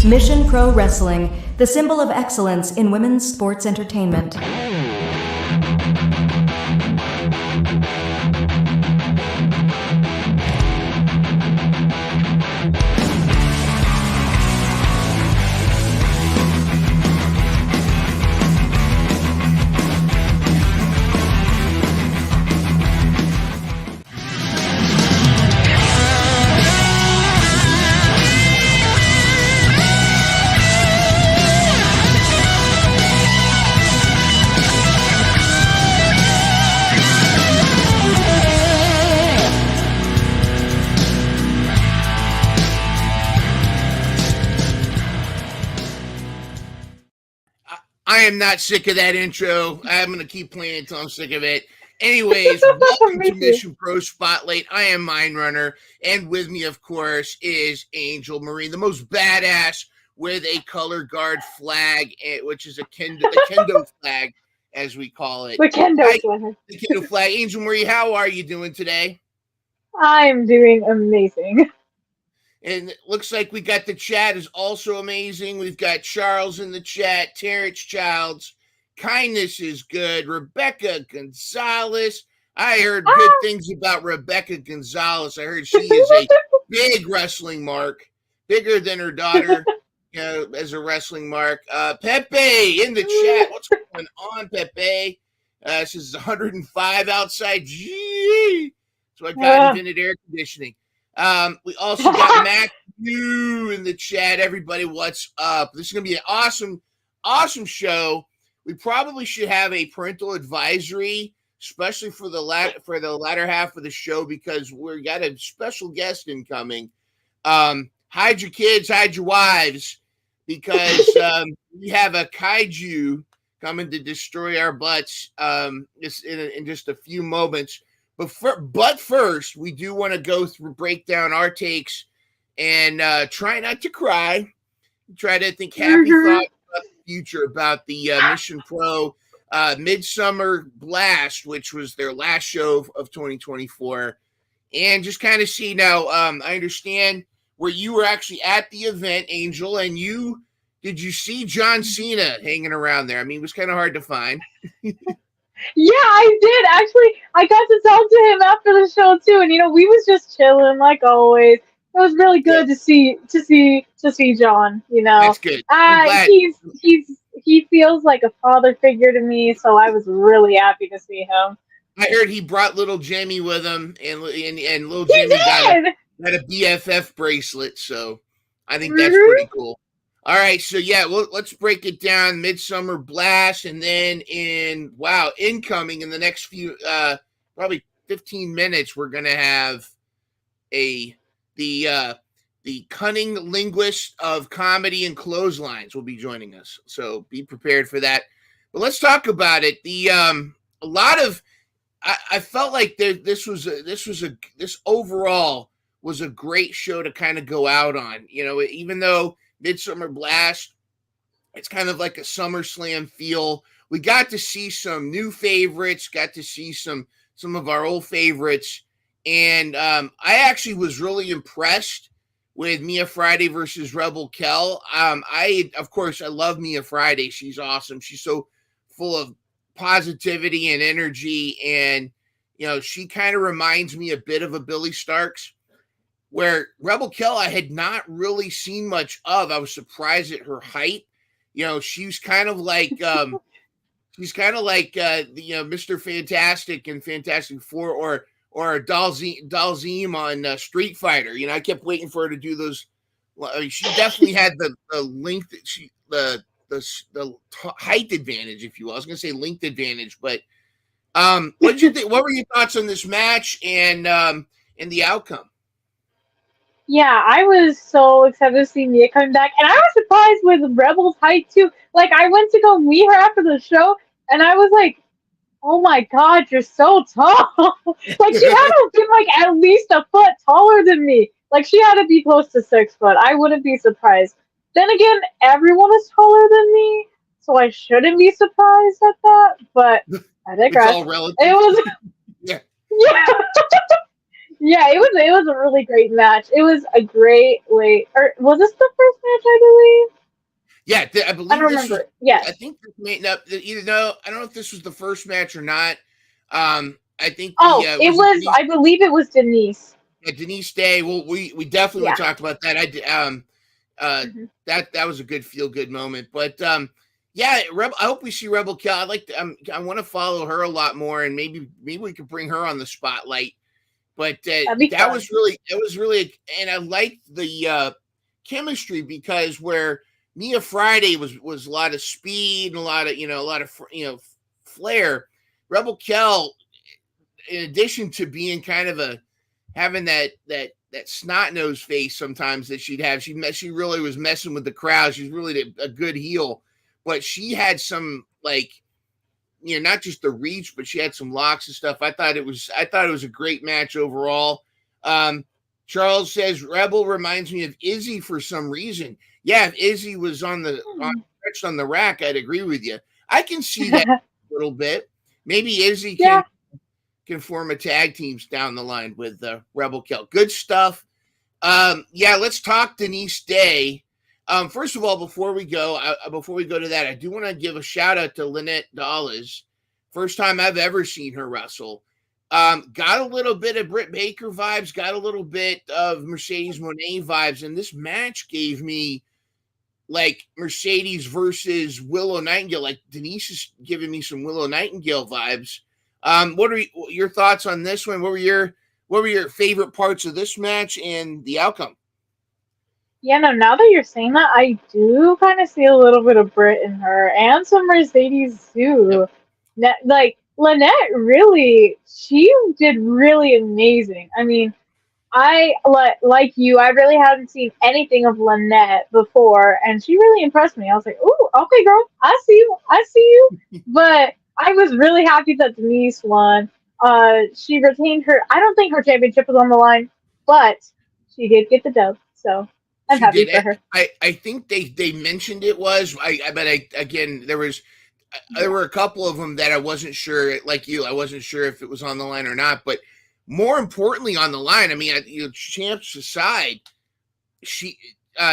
Mission Pro Wrestling, the symbol of excellence in women's sports entertainment. I am not sick of that intro. I'm going to keep playing until I'm sick of it. Anyways, welcome to Mission Pro Spotlight. I am Myndrunner, and with me, of course, is Angel Marie, the most badass with a color guard flag, which is a kendo flag, as we call it. The kendo flag. The kendo flag. Angel Marie, how are you doing today? I'm doing amazing. And it looks like we got the chat is also amazing. We've got Charles in the chat, Terrence Childs. Kindness is good. Rebecca Gonzalez. I heard good things about Rebecca Gonzalez. I heard she is a big wrestling mark, bigger than her daughter, as a wrestling mark. Pepe in the chat. What's going on, Pepe? This is 105 outside. Gee. So I got invented air conditioning. We also got Matthew in the chat. Everybody, what's up? This is going to be an awesome show. We probably should have a parental advisory, especially for the latter half of the show, because we got a special guest incoming. Hide your kids, hide your wives, because we have a kaiju coming to destroy our butts in just a few moments. But first, we do want to break down our takes and try not to cry. Try to think happy thoughts about the future, about the Mission Pro Midsummer Blast, which was their last show of 2024. And just kind of see now, I understand where you were actually at the event, Angel, and did you see John Cena hanging around there? I mean, it was kind of hard to find. Yeah, I did. Actually, I got to talk to him after the show too, and we was just chilling like always. It was really good to see John. That's good. I'm glad. He feels like a father figure to me, so I was really happy to see him. I heard he brought little Jimmy with him, and little Jimmy got a BFF bracelet, so I think that's pretty cool. All right, so let's break it down. Midsummer Blast, and then incoming in the next few, probably 15 minutes, we're gonna have the cunning linguist of comedy and clotheslines will be joining us. So be prepared for that. But let's talk about it. I felt like this overall was a great show to kind of go out on. Even though Midsummer Blast, it's kind of like a SummerSlam feel. We got to see some new favorites, got to see some of our old favorites, and I actually was really impressed with Mia Friday versus Rebel Kell. Of course, I love Mia Friday. She's awesome. She's so full of positivity and energy, and she kind of reminds me a bit of a Billy Starks. Where Rebel Kell I had not really seen much of. I was surprised at her height. She's kind of like Mr. Fantastic and Fantastic Four or Dalzim on Street Fighter. I kept waiting for her to do those. She definitely had the length the height advantage, if you will. I was going to say length advantage, but what did you think? What were your thoughts on this match and the outcome? Yeah, I was so excited to see Mia coming back, and I was surprised with Rebel's height too. Like, I went to go meet her after the show, and I was like, "Oh my God, you're so tall!" Like, she had to be like at least a foot taller than me. Like, she had to be close to 6 foot. I wouldn't be surprised. Then again, everyone is taller than me, so I shouldn't be surprised at that. But I digress. It's all relative. It was, yeah. Yeah, it was a really great match. It was a great or was this the first match, I believe? Yeah, I I believe don't this was. remember. I Yes. think this may not either. No, I don't know if this was the first match or not. I think the Oh, it was it was. I believe it was Denise. Denise Day. Well, we definitely want Yeah. to talk about that. Uh, Hmm. that was a good feel good moment. But yeah, I hope we see Rebel Cal. I want to follow her a lot more, and maybe we could bring her on the spotlight. But That'd be that fun. was really and I liked the chemistry because where Mia Friday was a lot of speed and a lot of flair. Rebel Kell, in addition to being kind of having that snot nose face sometimes that she'd have, she really was messing with the crowd. She's really a good heel, but she had some not just the reach, but she had some locks and stuff. I thought it was a great match overall. Um, Charles says Rebel reminds me of Izzy for some reason. Yeah, if Izzy was Hmm. stretched on the rack, I'd agree with you. I can see that a little bit. Maybe Izzy Yeah. can form a tag teams down the line with Rebel Kell. Good stuff. Yeah, let's talk Denise Day. First of all, before we go to that, I do want to give a shout out to Lynette Dawes. First time I've ever seen her wrestle. Got a little bit of Britt Baker vibes, got a little bit of Mercedes Moné vibes, and this match gave me like Mercedes versus Willow Nightingale. Like Denise is giving me some Willow Nightingale vibes. What are your thoughts on this one? What were your favorite parts of this match and the outcome? Yeah. No. Now that you're saying that, I do kind of see a little bit of Brit in her, and some Mercedes Yep. too. Like Lynette, really, she did really amazing. I mean, like you. I really hadn't seen anything of Lynette before, and she really impressed me. I was like, "Ooh, okay, girl, I see you, I see you." But I was really happy that Denise won. She retained her. I don't think her championship was on the line, but she did get the dub, so I'm She happy did. for her. I think they mentioned it was. But again there Yeah. were a couple of them that I wasn't sure. Like you, I wasn't sure if it was on the line or not. But more importantly, on the line. I mean, champs aside, she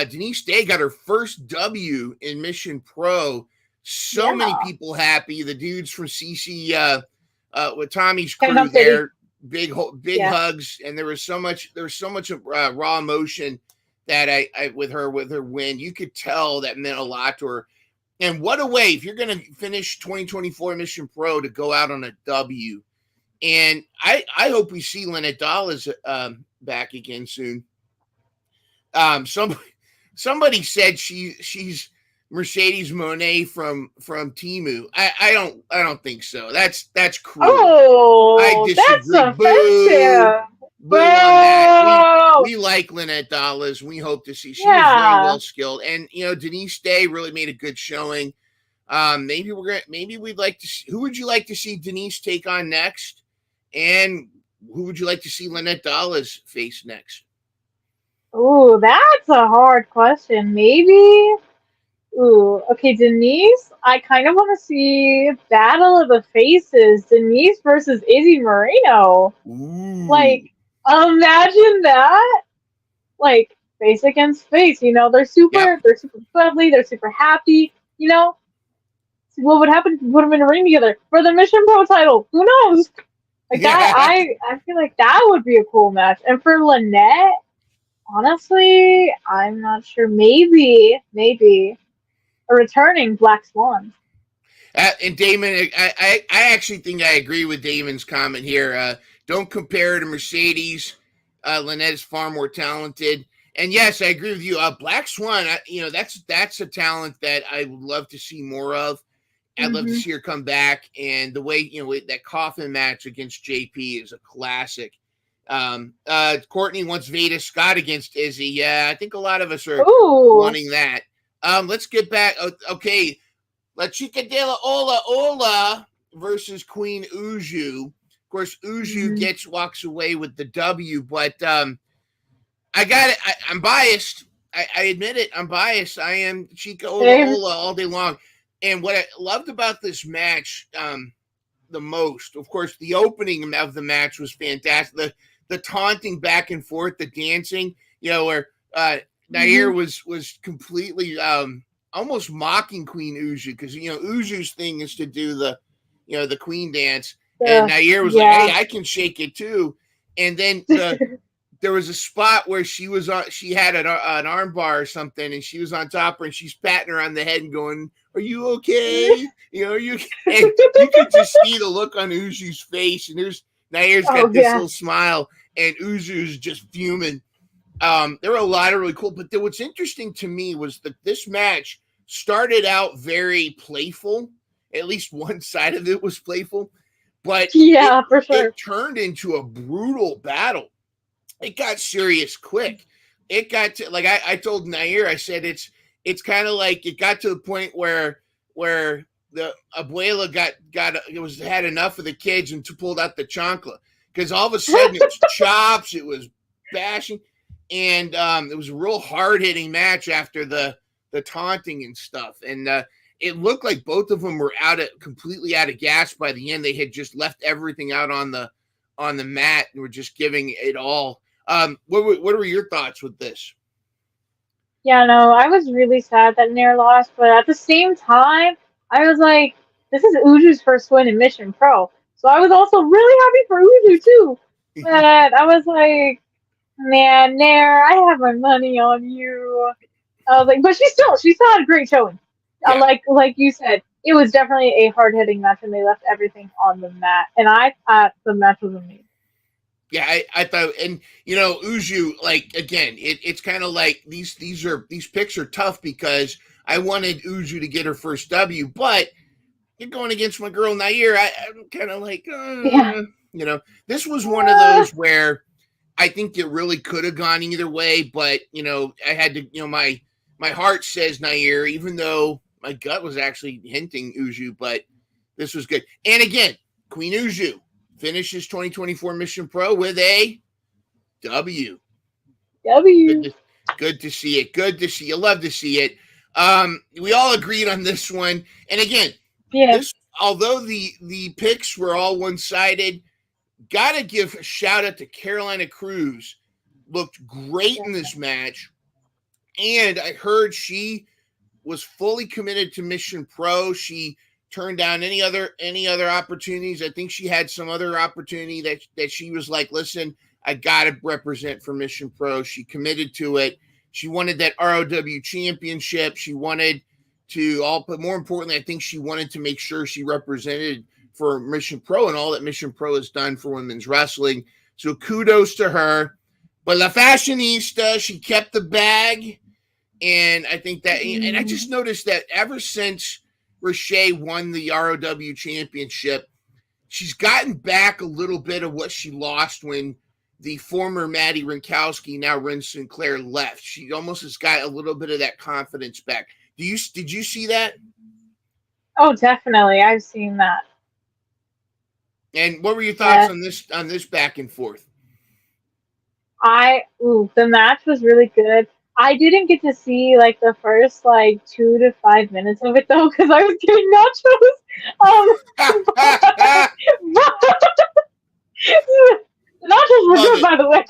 Denise Day got her first W in Mission Pro. So many Yeah. people happy. The dudes from CC with Tommy's Kingdom crew City. there, big Yeah. hugs, and there was so much raw emotion that I with her win. You could tell that meant a lot to her. And what a way if you're going to finish 2024 Mission Pro to go out on a W. And I hope we see Lynette Dollars back again soon. Um, some somebody said she's Mercedes Monet from Timu. I don't think so. That's cruel. I Oh, that's disagree. Boo. offensive. Boo on that. Boo. We like Lynette Dollars. We hope to see. She was very Yeah. well skilled, and Denise Day really made a good showing. Maybe we'd like to see, who would you like to see Denise take on next, and who would you like to see Lynette Dollars face next? Ooh, that's a hard question. Maybe. Ooh, okay, Denise. I kind of want to see Battle of the Faces. Denise versus Izzy Moreno. Ooh, Like, imagine that. Like, face against face. They're yep. super friendly. They're super happy. So what would happen if you put them in a ring together for the Mission Pro title? Who knows? Like that, Yeah. I feel like that would be a cool match. And for Lynette, honestly, I'm not sure. Maybe a returning Black Swan. And Damon, I actually think I agree with Damon's comment here. Don't compare to Mercedes. Lynette is far more talented. And yes, I agree with you. Black Swan, that's a talent that I would love to see more of. I'd love to Hmm. see her come back. And the way, that coffin match against JP is a classic. Courtney wants Veda Scott against Izzy. Yeah, I think a lot of us are Ooh. wanting that. Let's get back. Okay, La Chica de la Ola Ola versus Queen Uju. Of course, Uju Hmm. walks away with the W, but I got it. I'm biased. I admit it. I'm biased. I am Chica Ola Same. Ola all day long. And what I loved about this match the most, of course, the opening of the match was fantastic. the taunting back and forth, the dancing, where Nair was completely almost mocking Queen Uju, because Uju's thing is to do the queen dance, and Nair was like, "Hey, I can shake it too." And then there was a spot where she had an arm bar or something, and she was on top of her, and she's patting her on the head and going, "Are you okay? And you could just see the look on Uju's face, and Nair's got this little smile, and Uju's just fuming. There were a lot of really cool, but what's interesting to me was that this match started out very playful. At least one side of it was playful, but for sure, it turned into a brutal battle. It got serious quick. It got to, like I told Nair, I said it's kind of like it got to the point where the abuela had enough of the kids and pulled out the chancla, because all of a sudden it was chops, it was bashing, and it was a real hard hitting match after the taunting and stuff, and it looked like both of them were completely out of gas by the end. They had just left everything out on the mat and were just giving it all. What were your thoughts with this? Yeah, no, I was really sad that Nair lost, but at the same time, I was like, this is Uju's first win in Mission Pro, so I was also really happy for Uju too. But I was like, man, Nair, I have my money on you. I was like, but she still had a great showing. Yeah. Like you said, it was definitely a hard hitting match, and they left everything on the mat. And I thought the match was amazing. Yeah, I thought, and Uju, like, again, it's kind of like these picks are tough, because I wanted Uju to get her first W, but you're going against my girl Nair. I'm kind of like, this was one of those where I think it really could have gone either way, but I had to, my heart says Nair, even though my gut was actually hinting Uju, but this was good. And again, Queen Uju finishes 2024 Mission Pro with a W. Good to see it. Good to see you. Love to see it. We all agreed on this one. And again, although the picks were all one-sided, gotta give a shout out to Carolina Cruz. Looked great in this match. And I heard she was fully committed to Mission Pro. She turned down any other opportunities. I think she had some other opportunity that she was like, listen, I gotta represent for Mission Pro. She committed to it. She wanted that ROW championship. She wanted to but more importantly, I think she wanted to make sure she represented for Mission Pro and all that Mission Pro has done for women's wrestling. So kudos to her. But La Fashionista, she kept the bag. And I think that, and I just noticed that ever since Riche won the ROW championship, she's gotten back a little bit of what she lost when the former Maddie Rinkowski, now Ren Sinclair, left. She almost has got a little bit of that confidence back. Did you see that? Oh, definitely. I've seen that. And what were your thoughts on this back and forth? The match was really good. I didn't get to see like the first 2 to 5 minutes of it though, because I was getting nachos. The nachos were good, by the way.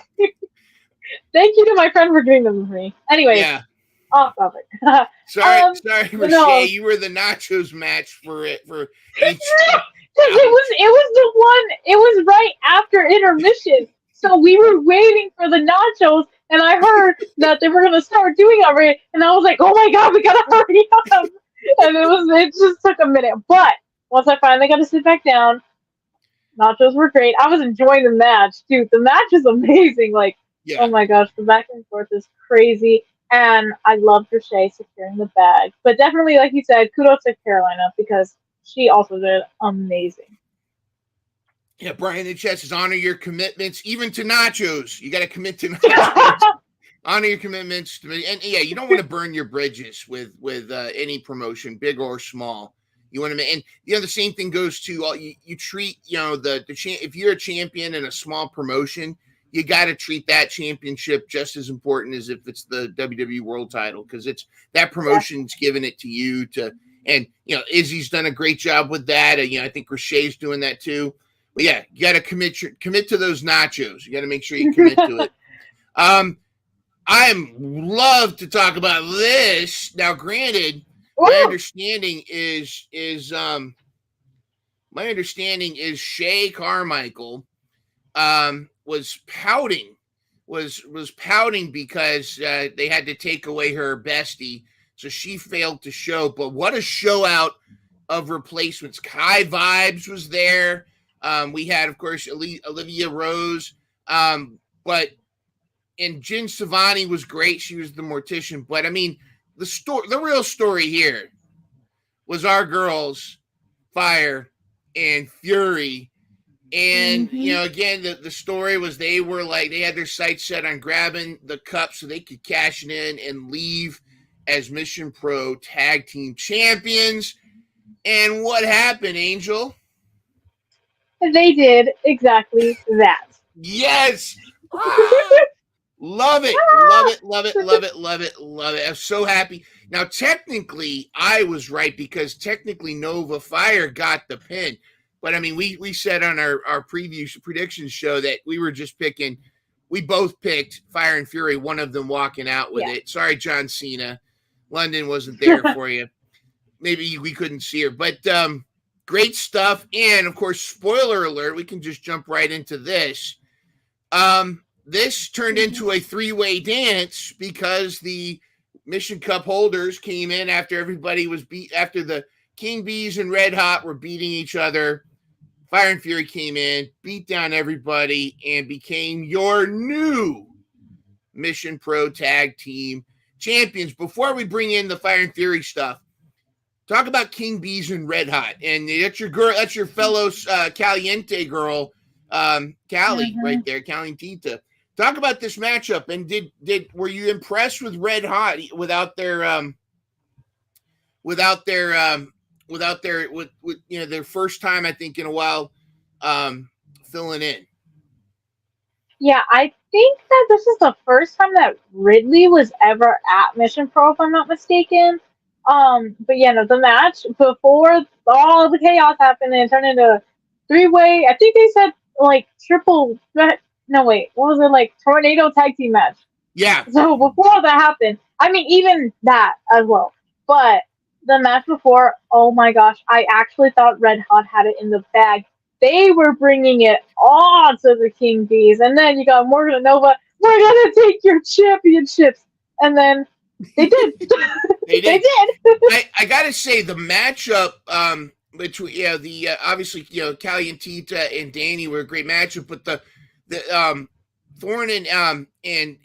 Thank you to my friend for doing them for me. Anyway, off topic. Sorry, Riche, no. You were the nachos match for each. Because it was right after intermission. So we were waiting for the nachos, and I heard that they were going to start doing it already, and I was like, oh my god, we got to hurry up. And it just took a minute. But once I finally got to sit back down, nachos were great. I was enjoying the match, dude. The match is amazing. Oh my gosh, the back and forth is crazy. And I loved Riche securing the bag. But definitely, like you said, kudos to Carolina, because she also did amazing. Yeah, Brian in the chat says, honor your commitments, even to nachos. You got to commit to nachos. Honor your commitments. And you don't want to burn your bridges with any promotion, big or small. You want to, and the same thing goes to you treat, if you're a champion in a small promotion, you got to treat that championship just as important as if it's the WWE World Title, because it's that promotion's giving it to you to, and Izzy's done a great job with that. I think Riche's doing that too. But yeah, you got to commit to those nachos. You got to make sure you commit to it. I love to talk about this. Now, granted, my understanding is Shay Carmichael was pouting because they had to take away her bestie, so she failed to show. But what a show out of replacements! Kai Vibes was there. We had, of course, Olivia Rose, but and Jen Savani was great. She was the mortician. But I mean, the real story here was our girls, Fire and Fury. And, again, the story was they had their sights set on grabbing the cup so they could cash it in and leave as Mission Pro Tag Team Champions. And what happened, Angel? They did exactly that. Yes! Love it. I'm so happy. Now, technically, I was right because technically Nova Fire got the pin. But, I mean, we said on our predictions show that we were just picking – we both picked Fire and Fury, one of them walking out with it. Sorry, John Cena. London wasn't there for you. Maybe we couldn't see her. But great stuff. And, of course, spoiler alert, we can just jump right into this. This turned into a three-way dance because the Mission Cup holders came in after everybody was after the King Bees and Red Hot were beating each other. Fire and Fury came in, beat down everybody, and became your new Mission Pro Tag Team Champions. Before we bring in the Fire and Fury stuff, talk about King Bees and Red Hot. And that's your girl, that's your fellow Caliente girl, Callie, right there, Calientita. Talk about this matchup, and were you impressed with Red Hot without their their first time, I think, in a while filling in? Yeah, I think that this is the first time that Ridley was ever at Mission Pro, if I'm not mistaken. But yeah, no, the match before all the chaos happened and it turned into a three-way. I think they said like triple. No, wait, what was it, like tornado tag team match? Yeah. So before that happened, I mean, even that as well. But the match before, oh my gosh, I actually thought Red Hot had it in the bag. They were bringing it on to the King Bees. And then you got Morgan and Nova, we're going to take your championships. And then they did. They did. I got to say, the matchup between, obviously, Callie and Tita and Danny were a great matchup, but the Thorne and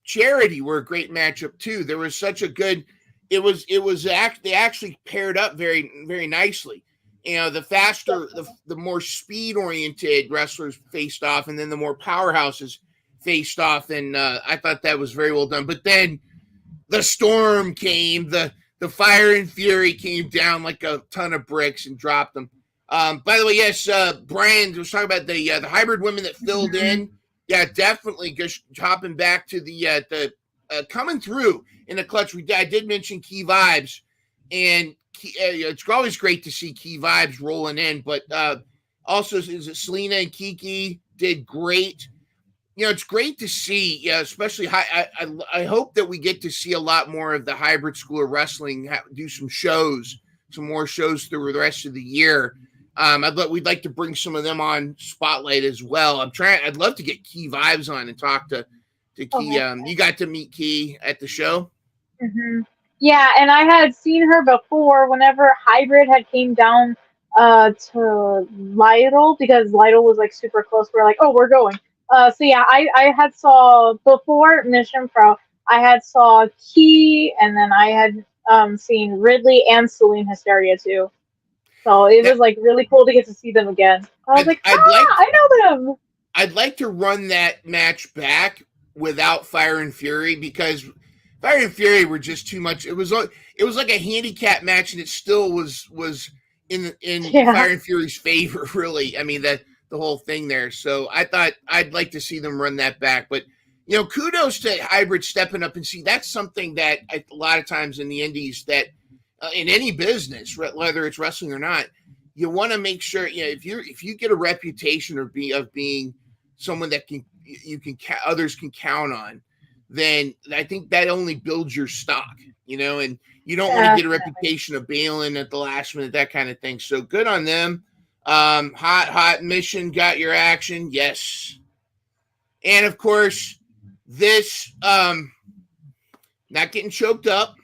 Charity were a great matchup too. There was such a good. They actually paired up very, very nicely. The faster, the more speed oriented wrestlers faced off, and then the more powerhouses faced off. And I thought that was very well done. But then the storm came. The Fire and Fury came down like a ton of bricks and dropped them. By the way, yes, Brian was talking about the hybrid women that filled in. Yeah, definitely. Just hopping back to the coming through in the clutch. I did mention Key Vibes, and it's always great to see Key Vibes rolling in. But also, is it Selena and Kiki did great. It's great to see. Especially I hope that we get to see a lot more of the hybrid school of wrestling do some more shows through the rest of the year. We'd like to bring some of them on Spotlight as well. I'd love to get Key Vibes on and talk to Key. You got to meet Key at the show? Mm-hmm. Yeah, and I had seen her before whenever Hybrid had came down to Lytle, because Lytle was like super close. We're like, oh, we're going. So yeah, I had saw before Mission Pro, I had saw Key, and then I had seen Ridley and Celine Hysteria too. So it was like really cool to get to see them again. I was I know them. I'd like to run that match back without Fire and Fury, because Fire and Fury were just too much. It was like a handicap match, and it still was in Fire and Fury's favor, really. I mean, the whole thing there. So I thought I'd like to see them run that back. But kudos to Hybrid stepping up, and see, that's something that a lot of times in the indies, that in any business, whether it's wrestling or not, you want to make sure, if you get a reputation of being someone that others can count on, then I think that only builds your stock, and you don't want to get a reputation of bailing at the last minute, that kind of thing. So good on them. Hot mission got your action. Yes. And of course, this, not getting choked up,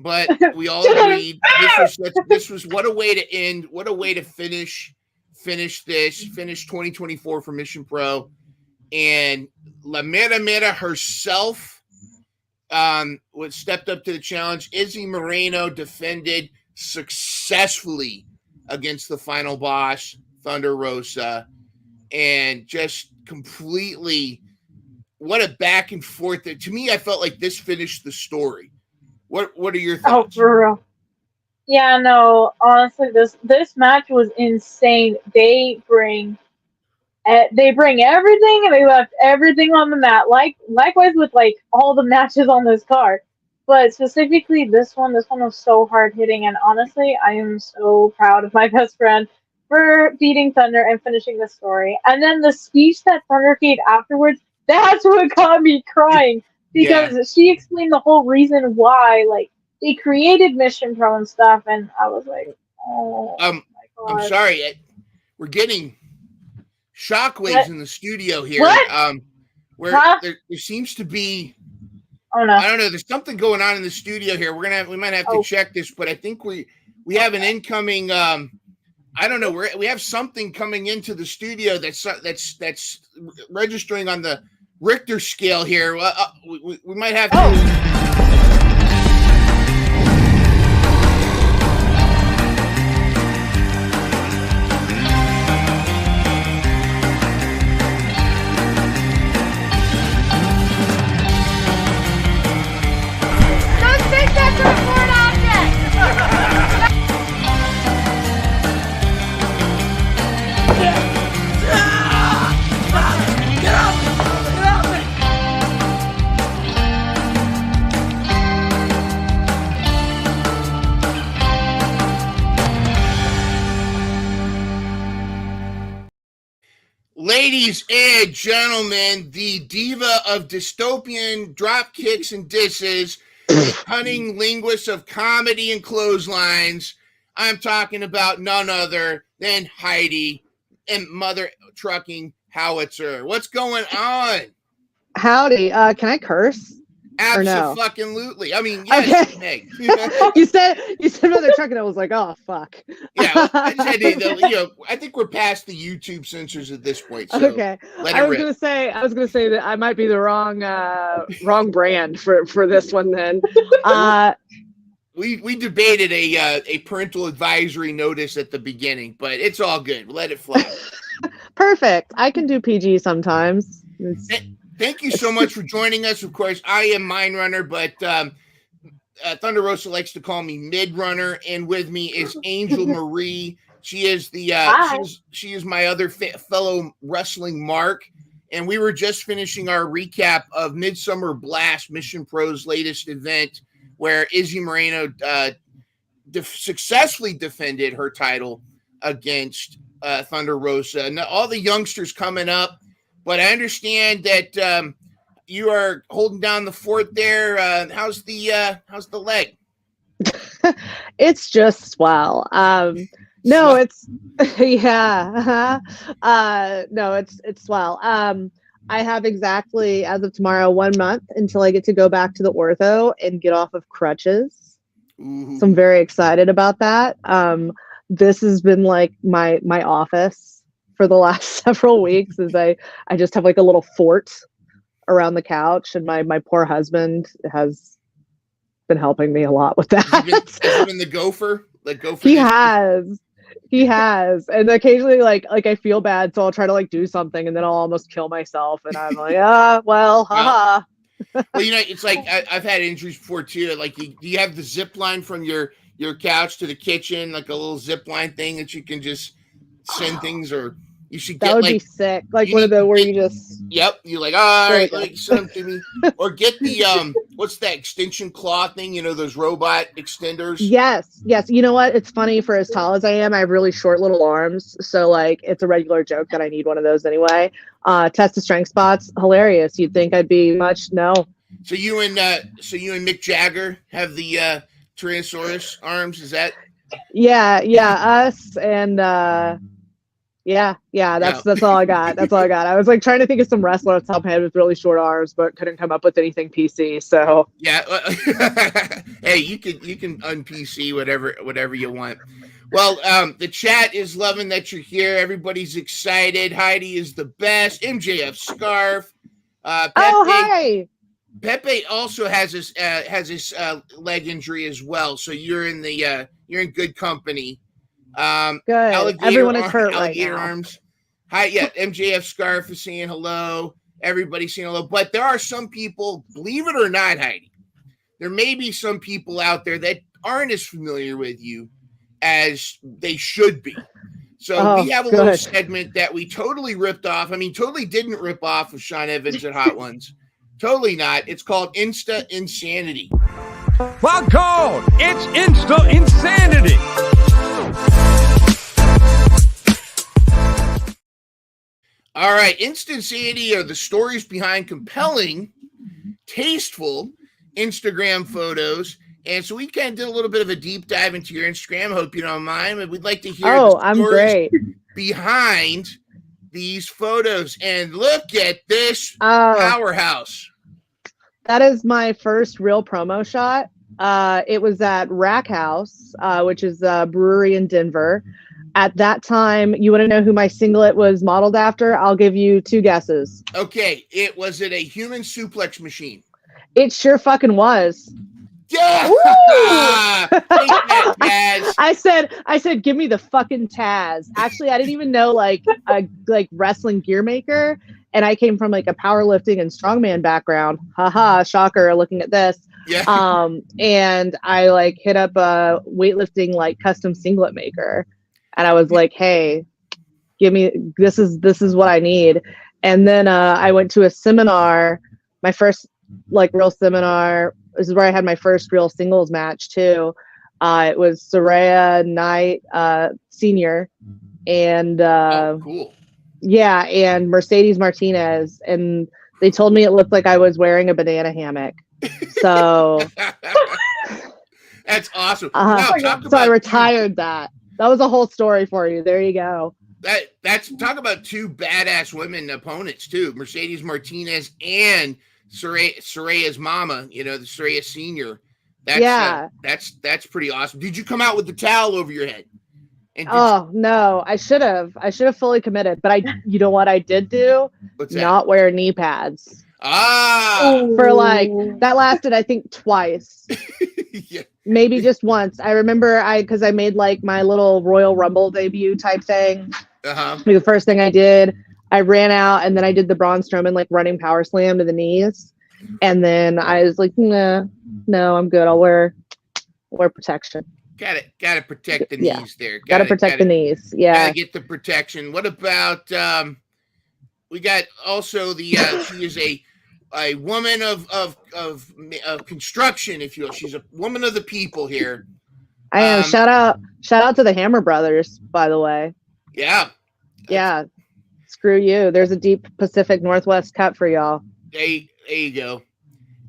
but we all agreed this was what a way to end, what a way to finish 2024 for Mission Pro. And La Mera Mera herself stepped up to the challenge. Izzy Moreno defended successfully against the final boss, Thunder Rosa, and just completely, what a back and forth. To me, I felt like this finished the story. What are your thoughts? Oh, for real. Yeah, no, honestly, this match was insane. They bring everything, and they left everything on the mat. Likewise with all the matches on this card, but specifically this one was so hard hitting. And honestly, I am so proud of my best friend for beating Thunder and finishing the story. And then the speech that Thunder gave afterwards, that's what got me crying, because she explained the whole reason why they created Mission Pro and stuff, and I was like, oh my God. I'm sorry, we're getting shockwaves in the studio here. What? Where there seems to be, oh no, I don't know, there's something going on in the studio here. We might have to check this, but I think we have an incoming, I don't know, we have something coming into the studio that's registering on the Richter scale here. We might have to. Ladies and gentlemen, the diva of dystopian drop kicks and disses, the cunning linguist of comedy and clotheslines, I'm talking about none other than Heidi and Mother Trucking Howitzer. What's going on? Howdy. Can I curse? Absolutely. I mean, yes. Okay. you said Mother Trucking. I was like, oh fuck. Yeah, I think we're past the YouTube censors at this point. So okay. I was gonna say that I might be the wrong brand for this one. Then we debated a parental advisory notice at the beginning, but it's all good. Let it fly. Perfect. I can do PG sometimes. Thank you so much for joining us. Of course, I am Myndrunner, but Thunder Rosa likes to call me Myndrunner, and with me is Angel Marie. She is she is my other fellow wrestling Mark, and we were just finishing our recap of Midsummer Blast, Mission Pro's latest event, where Izzy Moreno successfully defended her title against Thunder Rosa. And all the youngsters coming up. But I understand that you are holding down the fort there. How's the leg? It's just swell. No, it's yeah. No, it's swell. I have exactly, as of tomorrow, 1 month until I get to go back to the ortho and get off of crutches. Ooh. So I'm very excited about that. This has been like my office for the last several weeks, is I just have like a little fort around the couch, and my poor husband has been helping me a lot with that. Has he been the gopher? Like gopher? He has. And occasionally like I feel bad, so I'll try to do something, and then I'll almost kill myself, and I'm like, well, haha. Well, it's like I've had injuries before too. Like, do you have the zip line from your couch to the kitchen, like a little zip line thing that you can just send things? Or You should That get would like be sick. Like you one of need the to where get- you just. Yep, you're like, all There we right, go. like send them to me, or get the what's that extension claw thing? You know, those robot extenders. Yes. You know what? It's funny, for as tall as I am, I have really short little arms. So like it's a regular joke that I need one of those anyway. Test the strength spots. Hilarious. You'd think I'd be much. No. So you and Mick Jagger have the Tyrannosaurus arms. Is that? Yeah. Us and yeah. That's all I got. That's all I got. I was like trying to think of some wrestler off the top of my head with really short arms, but couldn't come up with anything PC. So Yeah. Hey, you can un-PC whatever you want. Well, the chat is loving that you're here. Everybody's excited. Heidi is the best. MJF scarf. Pepe, hi. Pepe also has his leg injury as well. So you're in good company. Good. Everyone is hurt right alligator now. arms. Hi, yeah. MJF scarf is saying hello. Everybody's saying hello. But there are some people, believe it or not, Heidi, there may be some people out there that aren't as familiar with you as they should be. So we have a little segment that we totally ripped off. I mean, totally didn't rip off of Sean Evans at Hot Ones. Totally not. It's called Insta Insanity. Well, called. It's Insta Insanity. All right. Insta Insanity are the stories behind compelling, tasteful Instagram photos. And so we kind of did a little bit of a deep dive into your Instagram. Hope you don't mind. But we'd like to hear the I'm stories great. behind these photos. And look at this powerhouse. That is my first real promo shot. It was at Rack House, which is a brewery in Denver. At that time, you want to know who my singlet was modeled after? I'll give you 2 guesses. Okay. Was it a human suplex machine? It sure fucking was. Yeah. I said, give me the fucking Taz. Actually, I didn't even know like a wrestling gear maker, and I came from like a powerlifting and strongman background. Haha, shocker! Looking at this. Yeah. And I like hit up a weightlifting like custom singlet maker, and I was like, hey, give me this is what I need. And then I went to a seminar, my first like real seminar. This is where I had my first real singles match too. It was Soraya Knight, senior, and cool. Yeah, and Mercedes Martinez, and they told me it looked like I was wearing a banana hammock. So that's awesome. So I retired that. That was a whole story for you. There you go. That's talk about 2 badass women opponents too. Mercedes Martinez and Soraya's mama, the Soraya senior. That's pretty awesome. Did you come out with the towel over your head? No, I should have fully committed, but you know what I did do? What's that? Not wear knee pads. For like that lasted I think twice. Yeah. Maybe just once. I remember because I made like my little Royal Rumble debut type thing. The first thing I did, I ran out and then I did the Braun Strowman like running power slam to the knees. And then I was like, no, I'm good. I'll wear protection. Gotta protect the knees there. Gotta protect the knees. Yeah. Gotta get the protection. What about we got also the she is a woman of construction, if you will. She's a woman of the people here. I am. Shout out to the Hammer Brothers, by the way. Yeah. Yeah. Screw you. There's a deep Pacific Northwest cut for y'all. There you go.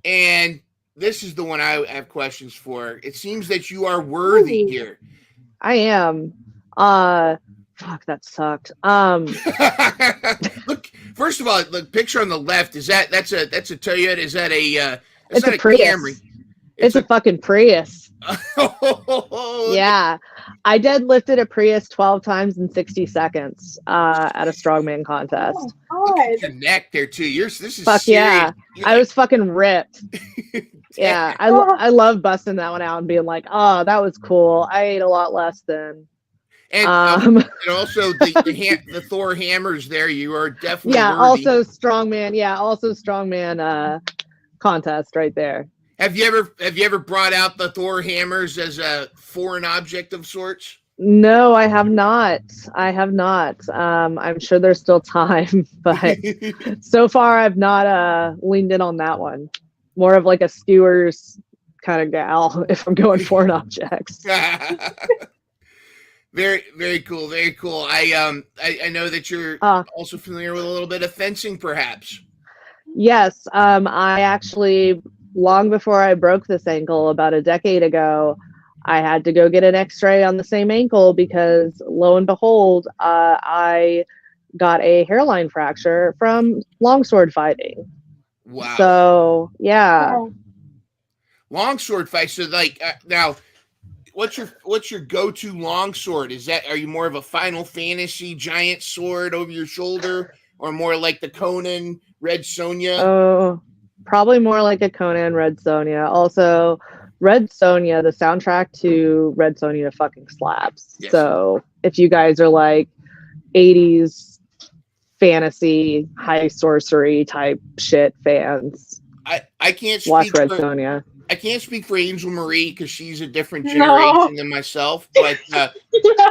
And this is the one I have questions for. It seems that you are worthy here. I am. Fuck, that sucked. Look, first of all, the picture on the left, that's a Toyota? Is that a it's a Prius. Camry? It's a fucking Prius. Yeah. I deadlifted a Prius 12 times in 60 seconds at a strongman contest. Look at your neck there too. This is fuck serious. Yeah. I was fucking ripped. Yeah. I love busting that one out and being like, oh, that was cool. I ate a lot less than. And also the Thor hammers there. You are definitely worthy. Also strongman contest right there. Have you ever brought out the Thor hammers as a foreign object of sorts? No, I have not. I have not. I'm sure there's still time, but so far I've not leaned in on that one. More of like a skewers kind of gal if I'm going foreign objects. Very, very cool. Very cool. I know that you're also familiar with a little bit of fencing, perhaps. Yes. I actually, long before I broke this ankle about a decade ago, I had to go get an x-ray on the same ankle because lo and behold, I got a hairline fracture from longsword fighting. Wow. So, yeah. Wow. Longsword fight. So like now, what's your go-to longsword? Are you more of a Final Fantasy giant sword over your shoulder, or more like the Conan Red Sonja? Oh, probably more like a Conan Red Sonja. Also, Red Sonja, the soundtrack to Red Sonja fucking slaps. Yes. So if you guys are like 80s fantasy, high sorcery type shit fans, I can't speak watch Red Sonja. I can't speak for Angel Marie because she's a different generation than myself, but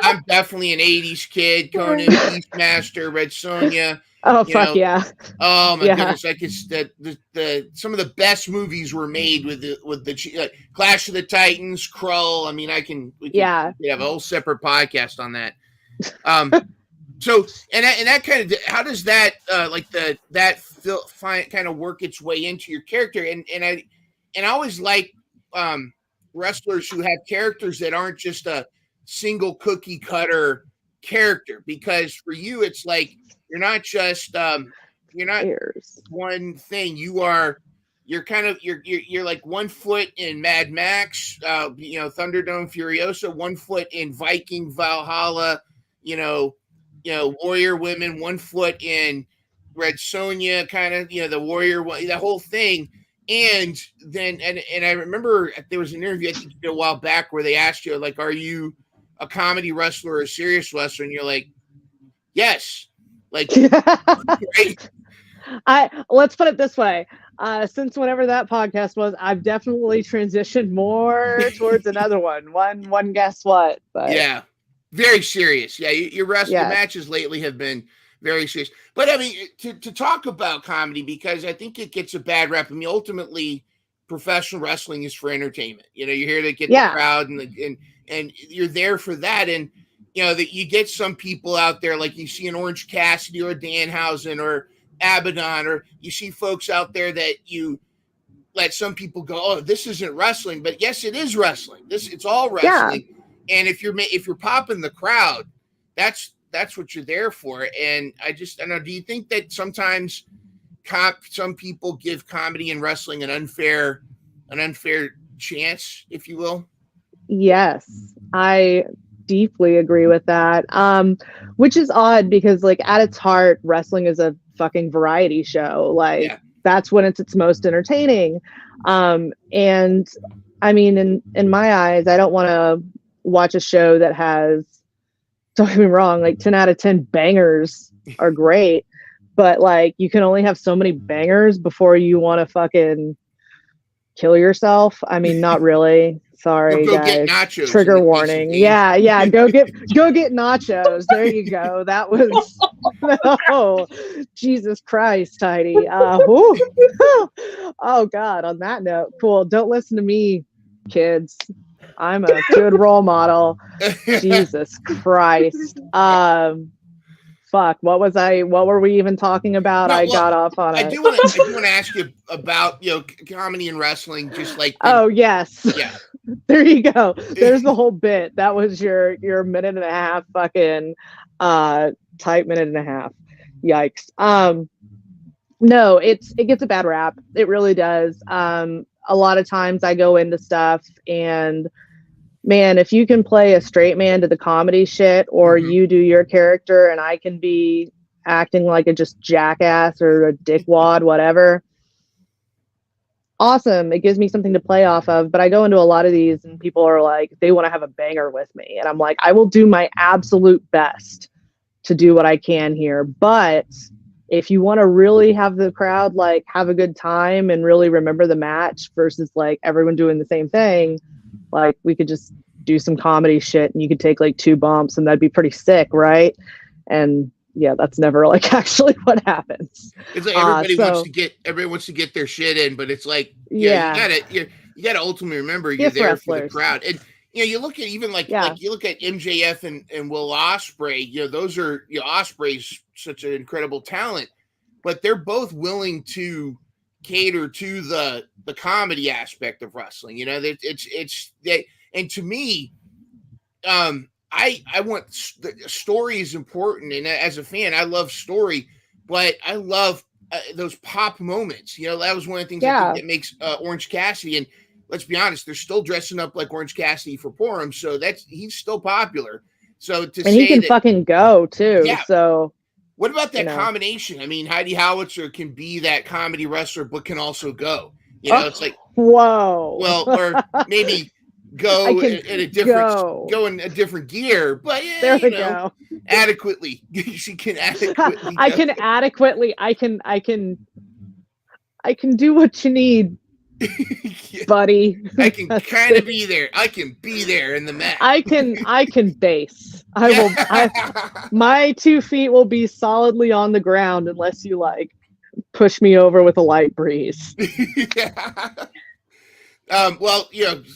I'm definitely an 80s kid. Conan, Beastmaster, Red Sonja. Oh, fuck yeah. Oh my goodness. Like it's the some of the best movies were made with the Clash of the Titans, Krull. I mean, we have a whole separate podcast on that. So that kind of, how does that kind of work its way into your character? And I always like wrestlers who have characters that aren't just a single cookie cutter character, because for you it's like you're not just you're not one thing. You're like 1 foot in Mad Max, Thunderdome Furiosa, 1 foot in Viking Valhalla, Warrior Women, 1 foot in Red Sonja, kind of, the Warrior, the whole thing. And then, and I remember there was an interview I think a while back where they asked you, like, are you a comedy wrestler or a serious wrestler? And you're like, yes. Like, great. Let's put it this way. Since whenever that podcast was, I've definitely transitioned more towards another one. One guess what? But yeah, very serious. Yeah, your matches lately have been very serious. But I mean, to talk about comedy, because I think it gets a bad rep. I mean, ultimately, professional wrestling is for entertainment. You're here to get the crowd and you're there for that. And that you get some people out there, like you see an Orange Cassidy or a Danhausen or Abaddon, or you see folks out there that you let some people go, oh, this isn't wrestling, but yes, it is wrestling. It's all wrestling. Yeah. And if you're popping the crowd, that's what you're there for. And I don't know, do you think that sometimes some people give comedy and wrestling an unfair chance, if you will? Yes, I deeply agree with that. Which is odd because, like, at its heart, wrestling is a fucking variety show. Like, that's when it's its most entertaining. And I mean, in my eyes, I don't want to watch a show that has, don't get me wrong, like 10 out of 10 bangers are great, but like you can only have so many bangers before you want to fucking kill yourself. I mean, not really. Sorry, go guys. Get nachos. Trigger warning. Yeah. Go get nachos. There you go. That was Jesus Christ, Heidi. Oh God. On that note, cool. Don't listen to me, kids. I'm a good role model. Jesus Christ. Fuck. What were we even talking about? I got off on it. I do want to ask you about, comedy and wrestling, just like. Oh, yes. Yeah. There you go. There's the whole bit. That was your minute and a half fucking tight minute and a half. Yikes. No, it gets a bad rap. It really does. A lot of times I go into stuff and, man, if you can play a straight man to the comedy shit, or you do your character and I can be acting like a just jackass or a dickwad, whatever, awesome. It gives me something to play off of. But I go into a lot of these and people are like, they want to have a banger with me. And I'm like, I will do my absolute best to do what I can here. But if you want to really have the crowd like have a good time and really remember the match versus like everyone doing the same thing, like we could just do some comedy shit and you could take like 2 bumps and that'd be pretty sick, right? And yeah, that's never like actually what happens. It's like everybody wants to get their shit in, but it's like, you gotta ultimately remember you're there for the crowd. And you look at even like you look at MJF and Will Ospreay, those are, Ospreay's such an incredible talent, but they're both willing to cater to the comedy aspect of wrestling. And to me, I want story is important, and as a fan, I love story, but I love those pop moments. That was one of the things I think that makes Orange Cassidy, and let's be honest, they're still dressing up like Orange Cassidy for Purim, so he's still popular. So he can fucking go too. Yeah. So what about that combination? I mean, Heidi Howitzer can be that comedy wrestler, but can also go. It's like, whoa. Well, or maybe go in a different gear, but there we go. Adequately. She can adequately. I can do what you need, buddy. I can kind of be there. I can be there in the match. I can base. My 2 feet will be solidly on the ground unless you like push me over with a light breeze. Well,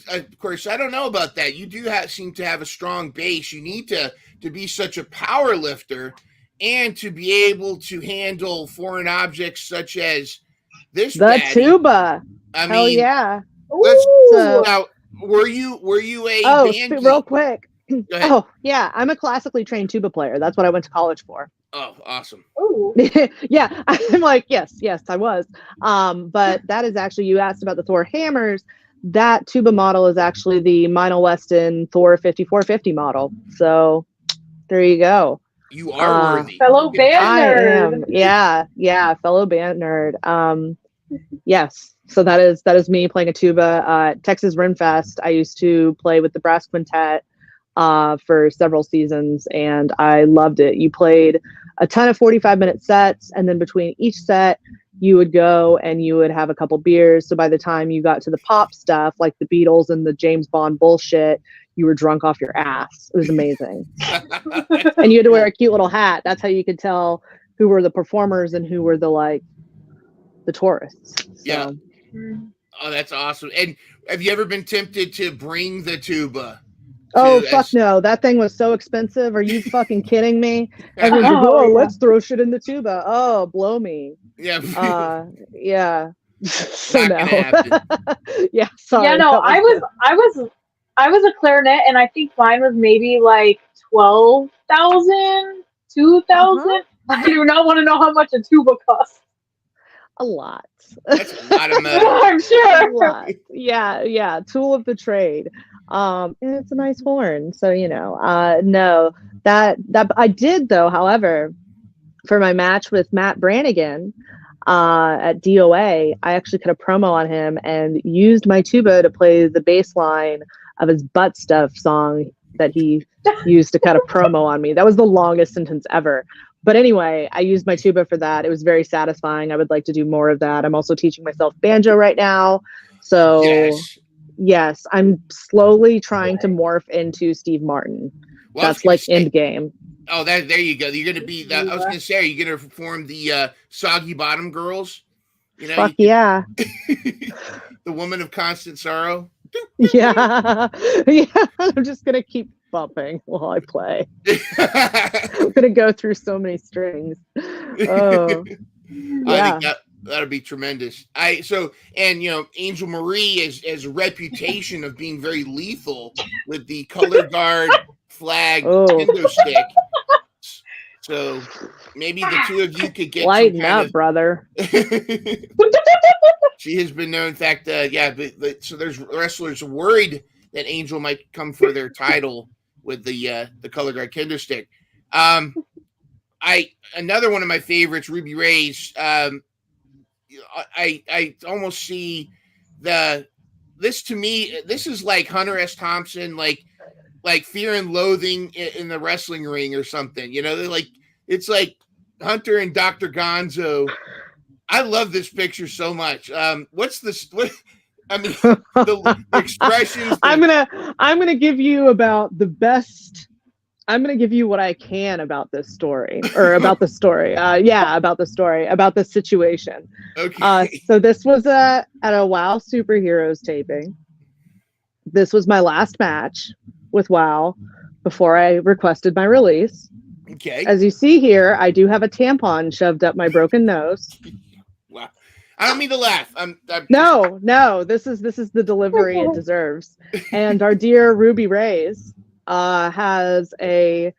of course, I don't know about that. You do seem to have a strong base. You need to be such a power lifter and to be able to handle foreign objects such as this. The tuba. Hell yeah. Now, were you a band real quick. Oh, yeah. I'm a classically trained tuba player. That's what I went to college for. Oh, awesome. Yeah. I'm like, yes, I was. But that is actually, you asked about the Thor hammers. That tuba model is actually the Meinl Weston Thor 5450 model. So there you go. You are worthy. Fellow band nerd. Yeah, fellow band nerd. Yes. So that is me playing a tuba. Texas Rimfest, I used to play with the brass quintet for several seasons, and I loved it. You played a ton of 45-minute sets, and then between each set, you would go and you would have a couple beers. So by the time you got to the pop stuff, like the Beatles and the James Bond bullshit, you were drunk off your ass. It was amazing. And you had to wear a cute little hat. That's how you could tell who were the performers and who were the tourists. So. Yeah. Oh, that's awesome. And have you ever been tempted to bring the tuba? Oh, fuck no. That thing was so expensive. Are you fucking kidding me? Everyone's like, let's throw shit in the tuba. Oh, blow me. Yeah. Yeah. So no. Yeah, sorry. Yeah, no, I was a clarinet, and I think mine was maybe like 12,000, 2,000. I do not want to know how much a tuba costs. A lot. That's a lot of money. I'm sure. A lot. Yeah. Tool of the trade. And it's a nice horn. So, no, that I did though, however, for my match with Matt Brannigan at DOA, I actually cut a promo on him and used my tuba to play the bass line of his Butt Stuff song that he used to cut a promo on me. That was the longest sentence ever. But anyway, I used my tuba for that. It was very satisfying. I would like to do more of that. I'm also teaching myself banjo right now. So yes, I'm slowly trying to morph into Steve Martin. Well, that's like end game. Oh, there you go. You're going to be that. I was going to say, are you going to perform the Soggy Bottom Girls? Fuck yeah. The Woman of Constant Sorrow. Yeah. I'm just going to keep bumping while I play. I'm going to go through so many strings. Oh, yeah. I think that'll be tremendous. Angel Marie has a reputation of being very lethal with the color guard flag kendo stick. So maybe the two of you could get lighten up, brother. She has been known. In fact, so there's wrestlers worried that Angel might come for their title with the color guard kendo stick. Another one of my favorites, Ruby Ray's. I almost see this to me. This is like Hunter S. Thompson, like Fear and Loathing in the wrestling ring or something. It's like Hunter and Dr. Gonzo. I love this picture so much. What's this? I mean, the expressions. I'm gonna give you about the best. I'm gonna give you what I can about this story, or about the story. About the story, about the situation. Okay. So this was at a WoW Superheroes taping. This was my last match with WoW before I requested my release. Okay. As you see here, I do have a tampon shoved up my broken nose. Wow. I don't mean to laugh. I'm No. This is the delivery it deserves. And our dear Ruby Reyes has a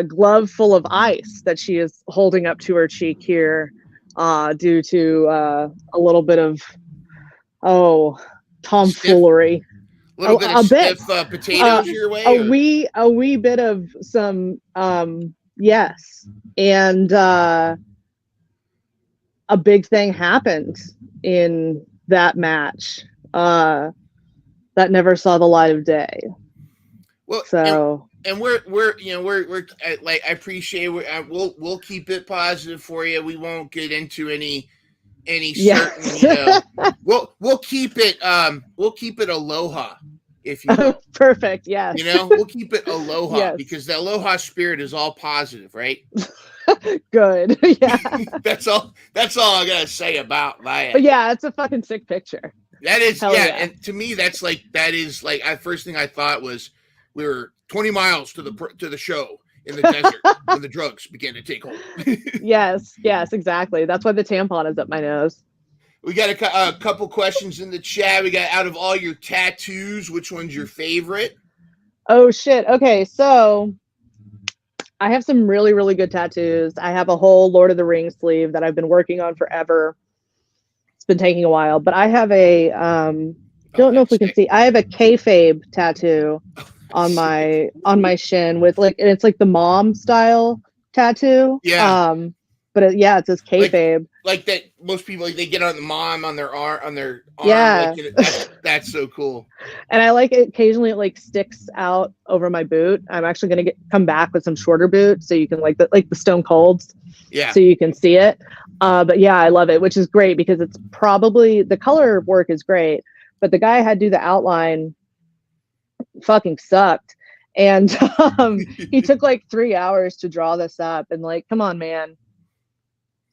glove full of ice that she is holding up to her cheek here, due to a little bit of tomfoolery. a little bit of bit. stiff potatoes your way. A wee bit of some yes, and a big thing happened in that match that never saw the light of day. Well, so and we're like, I appreciate it. We'll keep it positive for you. We won't get into any certain, we'll keep it aloha, if you will. Perfect. Yes. We'll keep it aloha, yes. because the aloha spirit is all positive, right? Good. Yeah. That's all I gotta say about that. But yeah, it's a fucking sick picture. That is, Hell yeah. And to me, that is first thing I thought was we were 20 miles to the show in the desert when the drugs began to take hold. Yes, exactly. That's why the tampon is up my nose. We got a couple questions in the chat. We got, out of all your tattoos, which one's your favorite? Oh shit. Okay, so I have some really, really good tattoos. I have a whole Lord of the Rings sleeve that I've been working on forever. It's been taking a while, but I have a don't know if we can see. I have a kayfabe tattoo on my shin with and it's like the mom style tattoo. Yeah. But it says kayfabe. Like that, most people they get on the mom on their arm. Yeah. That's so cool. And I like it. Occasionally, it sticks out over my boot. I'm actually gonna come back with some shorter boots so you can like the Stone Colds. Yeah. So you can see it. But yeah, I love it, which is great because it's probably the color work is great, but the guy I had do the outline fucking sucked, and he took 3 hours to draw this up, and come on, man,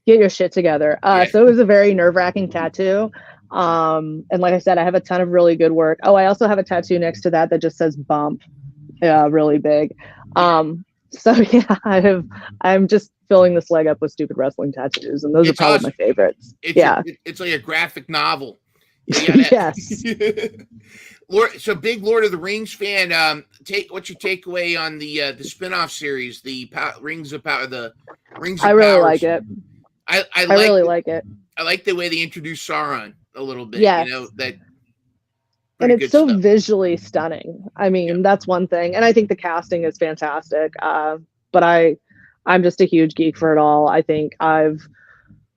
get your shit together. So it was a very nerve-wracking tattoo, and like I said, I have a ton of really good work. I also have a tattoo next to that just says bump, really big. So yeah, I'm just filling this leg up with stupid wrestling tattoos, and those are probably awesome. My favorites. It's like a graphic novel. Yes. So big Lord of the Rings fan. What's your takeaway on the spin-off series, the Rings of Power, the Rings of I really Powers? like it. I really like it. I like the way they introduced Sauron a little bit. Yes. And it's so stuff. Visually stunning. I mean, that's one thing, and I think the casting is fantastic. But I'm just a huge geek for it all. I think I've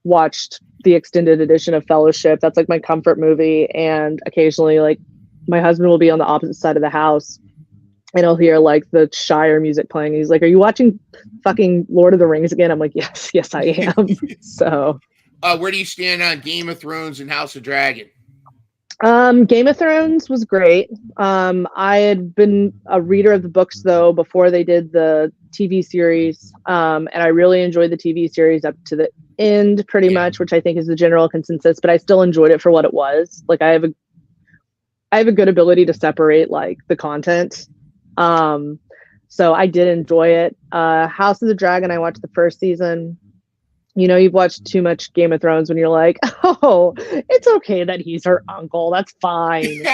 watched the extended edition of Fellowship. That's my comfort movie, and occasionally my husband will be on the opposite side of the house and he'll hear the Shire music playing. He's like, "Are you watching fucking Lord of the Rings again?" I'm like, yes I am. So where do you stand on Game of Thrones and House of Dragon? Game of Thrones was great. I had been a reader of the books though before they did the TV series, and I really enjoyed the TV series up to the end pretty much, which I think is the general consensus, but I still enjoyed it for what it was. I have a good ability to separate the content, so I did enjoy it. House of the Dragon, I watched the first season. You've watched too much Game of Thrones when you're like, oh, it's okay that he's her uncle. That's fine.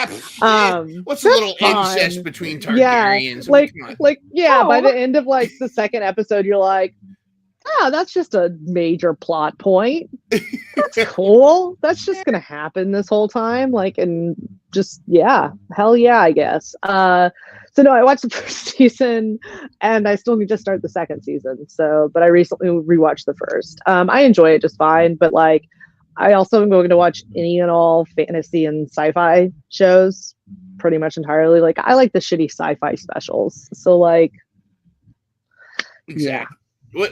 What's a little incest between Targaryens? By the end of the second episode, you're like, that's just a major plot point. That's cool. That's just gonna happen this whole time. And just hell yeah, I guess. So no, I watched the first season, and I still need to start the second season. But I recently rewatched the first. I enjoy it just fine, but I also am going to watch any and all fantasy and sci-fi shows pretty much entirely. I like the shitty sci-fi specials. So exactly.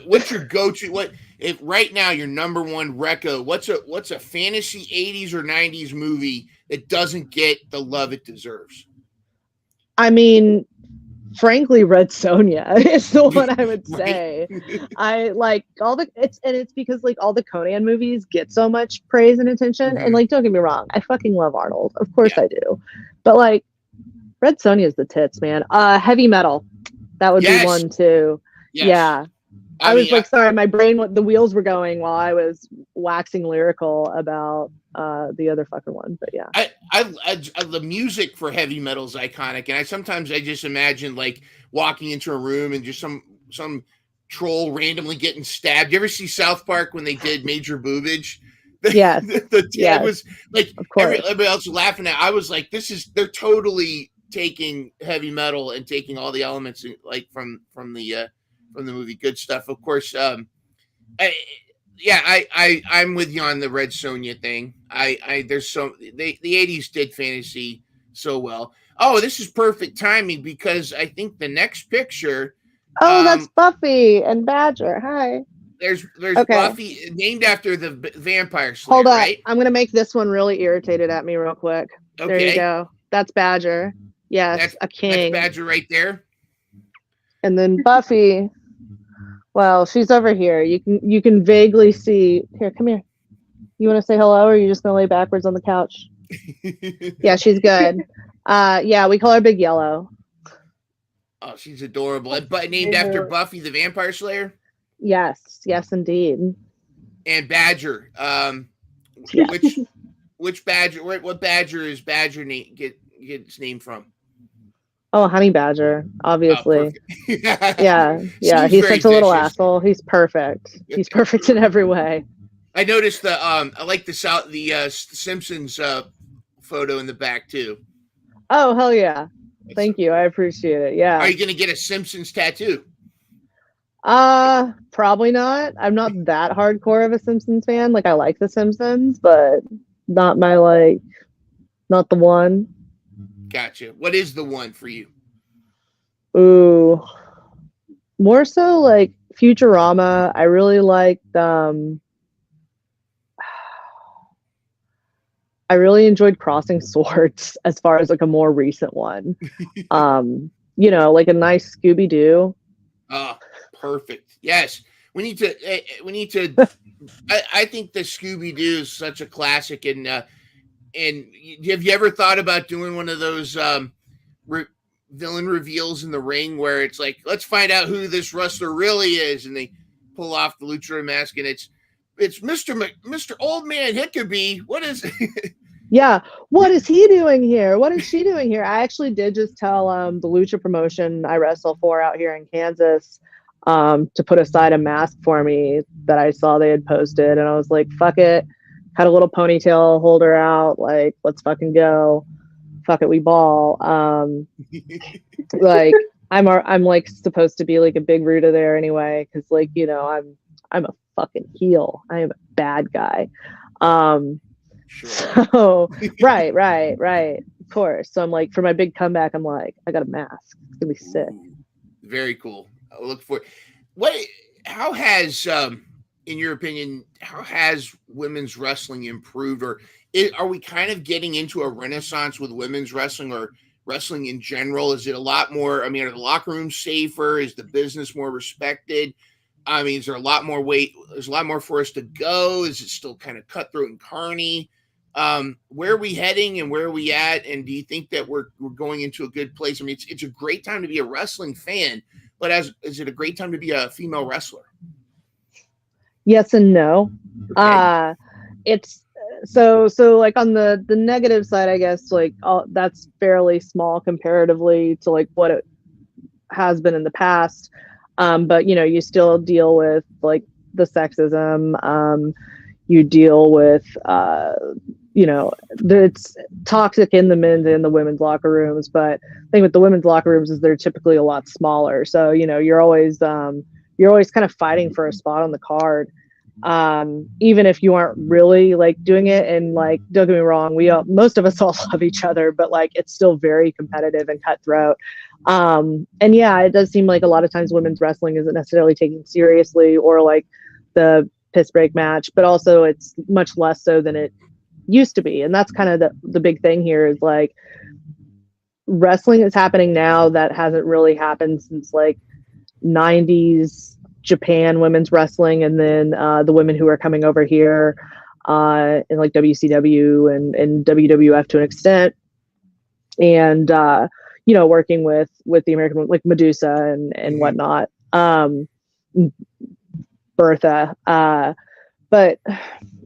What's your go-to? What if right now your number one reco? What's a fantasy 80s or 90s movie that doesn't get the love it deserves? I mean, frankly, Red Sonja is the one I would say. I like it's because like all the Conan movies get so much praise and attention. And like, don't get me wrong, I fucking love Arnold. Of course I do. But like, Red Sonja is the tits, man. Heavy metal. That would be one too. Yes. Yeah. I was like, sorry, my brain, the wheels were going while I was waxing lyrical about the other fucking one. But yeah, the music for heavy metal is iconic, and sometimes just imagine like walking into a room and just some troll randomly getting stabbed. You ever see South Park when they did Major Boobage? Yes. It was like, of course, everybody else was laughing at. I was like, they're totally taking heavy metal and taking all the elements like from the movie. Good stuff. Of course. I'm with you on the Red Sonja thing. There's the 80s did fantasy so well. Oh, this is perfect timing because I think the next picture. Oh, that's Buffy and Badger. Hi. There's Buffy named after the vampire slayer. Hold on. Right? I'm gonna make this one really irritated at me real quick. Okay. There you go. That's Badger. Yes, that's a king. That's Badger right there. And then Buffy. Well, she's over here. You can vaguely see. Here, come here. You want to say hello, or are you just gonna lay backwards on the couch? Yeah, she's good. Yeah, we call her Big Yellow. Oh, she's adorable. But named after Buffy the Vampire Slayer. Yes, indeed. And Badger. Which Badger? What Badger is Badger get its name from? Oh, Honey Badger, obviously. Yeah. Seems he's such a little vicious. asshole. He's perfect. He's perfect in every way. I noticed I like the Simpsons photo in the back too. Oh, hell yeah! Thank you. I appreciate it. Yeah. Are you gonna get a Simpsons tattoo? Probably not. I'm not that hardcore of a Simpsons fan. Like, I like the Simpsons, but not the one. Gotcha. What is the one for you? Ooh, more so like Futurama. I really liked. I really enjoyed Crossing Swords as far as like a more recent one. Like a nice Scooby Doo. Oh, perfect. Yes, we need to. I think the Scooby Doo is such a classic, and have you ever thought about doing one of those villain reveals in the ring where it's like, let's find out who this wrestler really is, and they pull off the luchador mask, and it's Mr. Old Man Hickabee. What is? Yeah, what is he doing here? What is she doing here? I actually did just tell the lucha promotion I wrestle for out here in Kansas to put aside a mask for me that I saw they had posted, and I was like, fuck it. Had a little ponytail holder out, like, let's fucking go. Fuck it, we ball. Like, I'm like supposed to be like a big Ruta there anyway, because like, I'm a fucking heel. I am a bad guy. Sure. So right, of course. So I'm like, for my big comeback, I'm like, I got a mask. It's gonna be sick. Very cool. I'll look for it. How has in your opinion, how has women's wrestling improved, or are we kind of getting into a renaissance with women's wrestling or wrestling in general? Is it a lot more? I mean, are the locker rooms safer? Is the business more respected? I mean, is there a lot more weight? There's a lot more for us to go. Is it still kind of cutthroat and carny? Where are we heading and where are we at? And do you think that we're going into a good place? I mean, it's a great time to be a wrestling fan, but is it a great time to be a female wrestler? Yes and no. Okay. It's so like on the negative side, I guess, like that's fairly small comparatively to like what it has been in the past. But you still deal with like the sexism. You deal with it's toxic in the men's and the women's locker rooms. But the thing with the women's locker rooms is they're typically a lot smaller. So you're always kind of fighting for a spot on the card. Even if you aren't really like doing it, and like, don't get me wrong, most of us all love each other, but like, it's still very competitive and cutthroat. And yeah, it does seem like a lot of times women's wrestling isn't necessarily taken seriously, or like the piss break match, but also it's much less so than it used to be. And that's kind of the big thing here is like wrestling is happening now that hasn't really happened since like 90s Japan women's wrestling, and then the women who are coming over here in like WCW and WWF to an extent, and you know, working with the American, like Medusa and whatnot, Bertha, but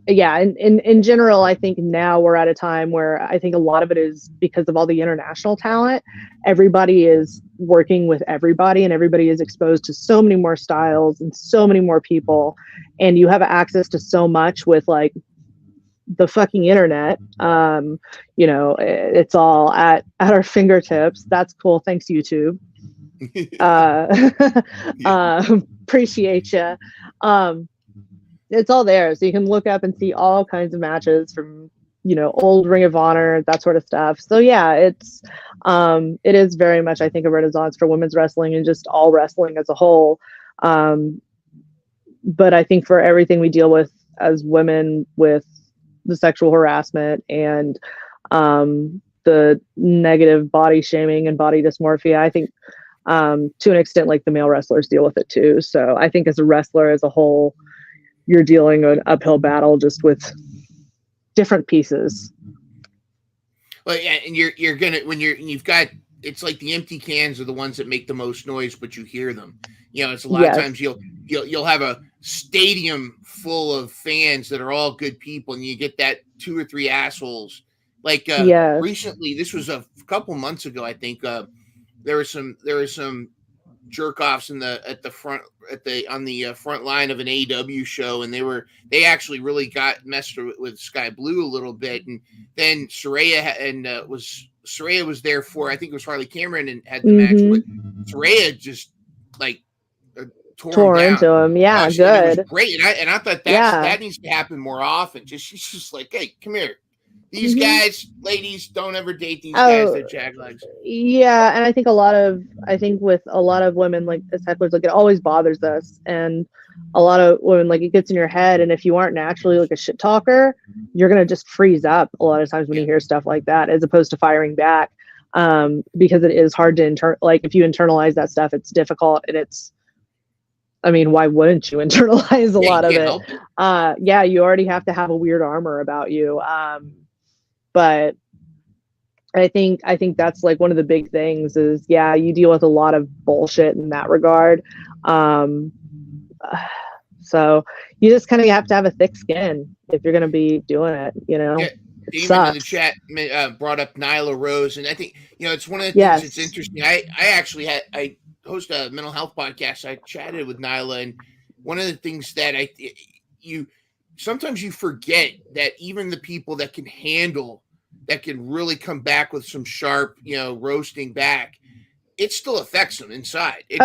yeah, in general, I think now we're at a time where I think a lot of it is because of all the international talent. Everybody is working with everybody, and everybody is exposed to so many more styles and so many more people, and you have access to so much with like the fucking internet. You know, it's all at our fingertips. That's cool. Thanks, YouTube. Appreciate you. It's all there, so you can look up and see all kinds of matches from, you know, old Ring of Honor, that sort of stuff. So yeah, it is very much, I think, a renaissance for women's wrestling and just all wrestling as a whole. But I think for everything we deal with as women, with the sexual harassment and the negative body shaming and body dysmorphia, I think to an extent, like the male wrestlers deal with it too. So I think as a wrestler as a whole, you're dealing an uphill battle just with different pieces. Well, yeah, and you're gonna you've got, it's like the empty cans are the ones that make the most noise, but you hear them. You know, it's a lot of times you'll have a stadium full of fans that are all good people, and you get that 2 or 3 assholes. Like recently, this was a couple months ago, I think. There were some jerk offs on the front line of an AEW show, and they actually really got messed with Sky Blue a little bit, and then Saraya was there for, I think it was Harley Cameron, and had the match with Saraya, just like tore him into him. Yeah, good. It was great, and I thought that needs to happen more often. She's just like, hey, come here. These guys, ladies, don't ever date these guys. They're jag legs. Yeah, and I think with a lot of women, like as hecklers, like it always bothers us, and a lot of women, like it gets in your head, and if you aren't naturally like a shit talker, you're gonna just freeze up a lot of times when you hear stuff like that, as opposed to firing back, because it is hard to like if you internalize that stuff, it's difficult, and I mean, why wouldn't you internalize a lot of it? Yeah, you already have to have a weird armor about you. But I think that's like one of the big things is, you deal with a lot of bullshit in that regard. So you just kind of have to have a thick skin if you're going to be doing it, you know? Yeah. Damon in the chat brought up Nyla Rose, and I think, you know, it's one of the things that's interesting. I host a mental health podcast. I chatted with Nyla, and one of the things that sometimes you forget that even the people that can really come back with some sharp, you know, roasting back, it still affects them inside. It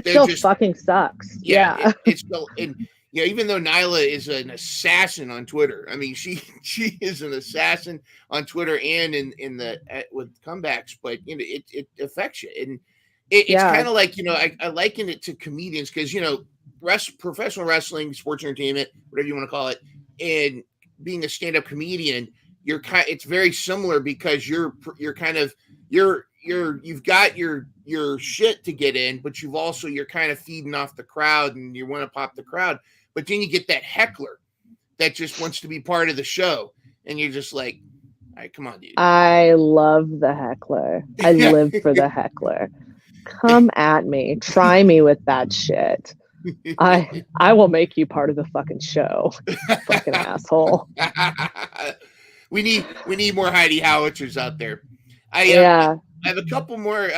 still fucking sucks. Yeah. It's still, and you know, even though Nyla is an assassin on Twitter, I mean, she is an assassin on Twitter and with comebacks, but you know, it affects you, and it's kind of like, you know, I liken it to comedians, because, you know, professional wrestling, sports entertainment, whatever you want to call it, and being a stand-up comedian, it's very similar, because you've got your shit to get in, but you're kind of feeding off the crowd, and you want to pop the crowd, but then you get that heckler that just wants to be part of the show, and you're just like, all right, come on, dude. I love the heckler. I live for the heckler. Come at me. Try me with that shit. I will make you part of the fucking show. Fucking asshole. We need more Heidi Howitzers out there. I have a couple more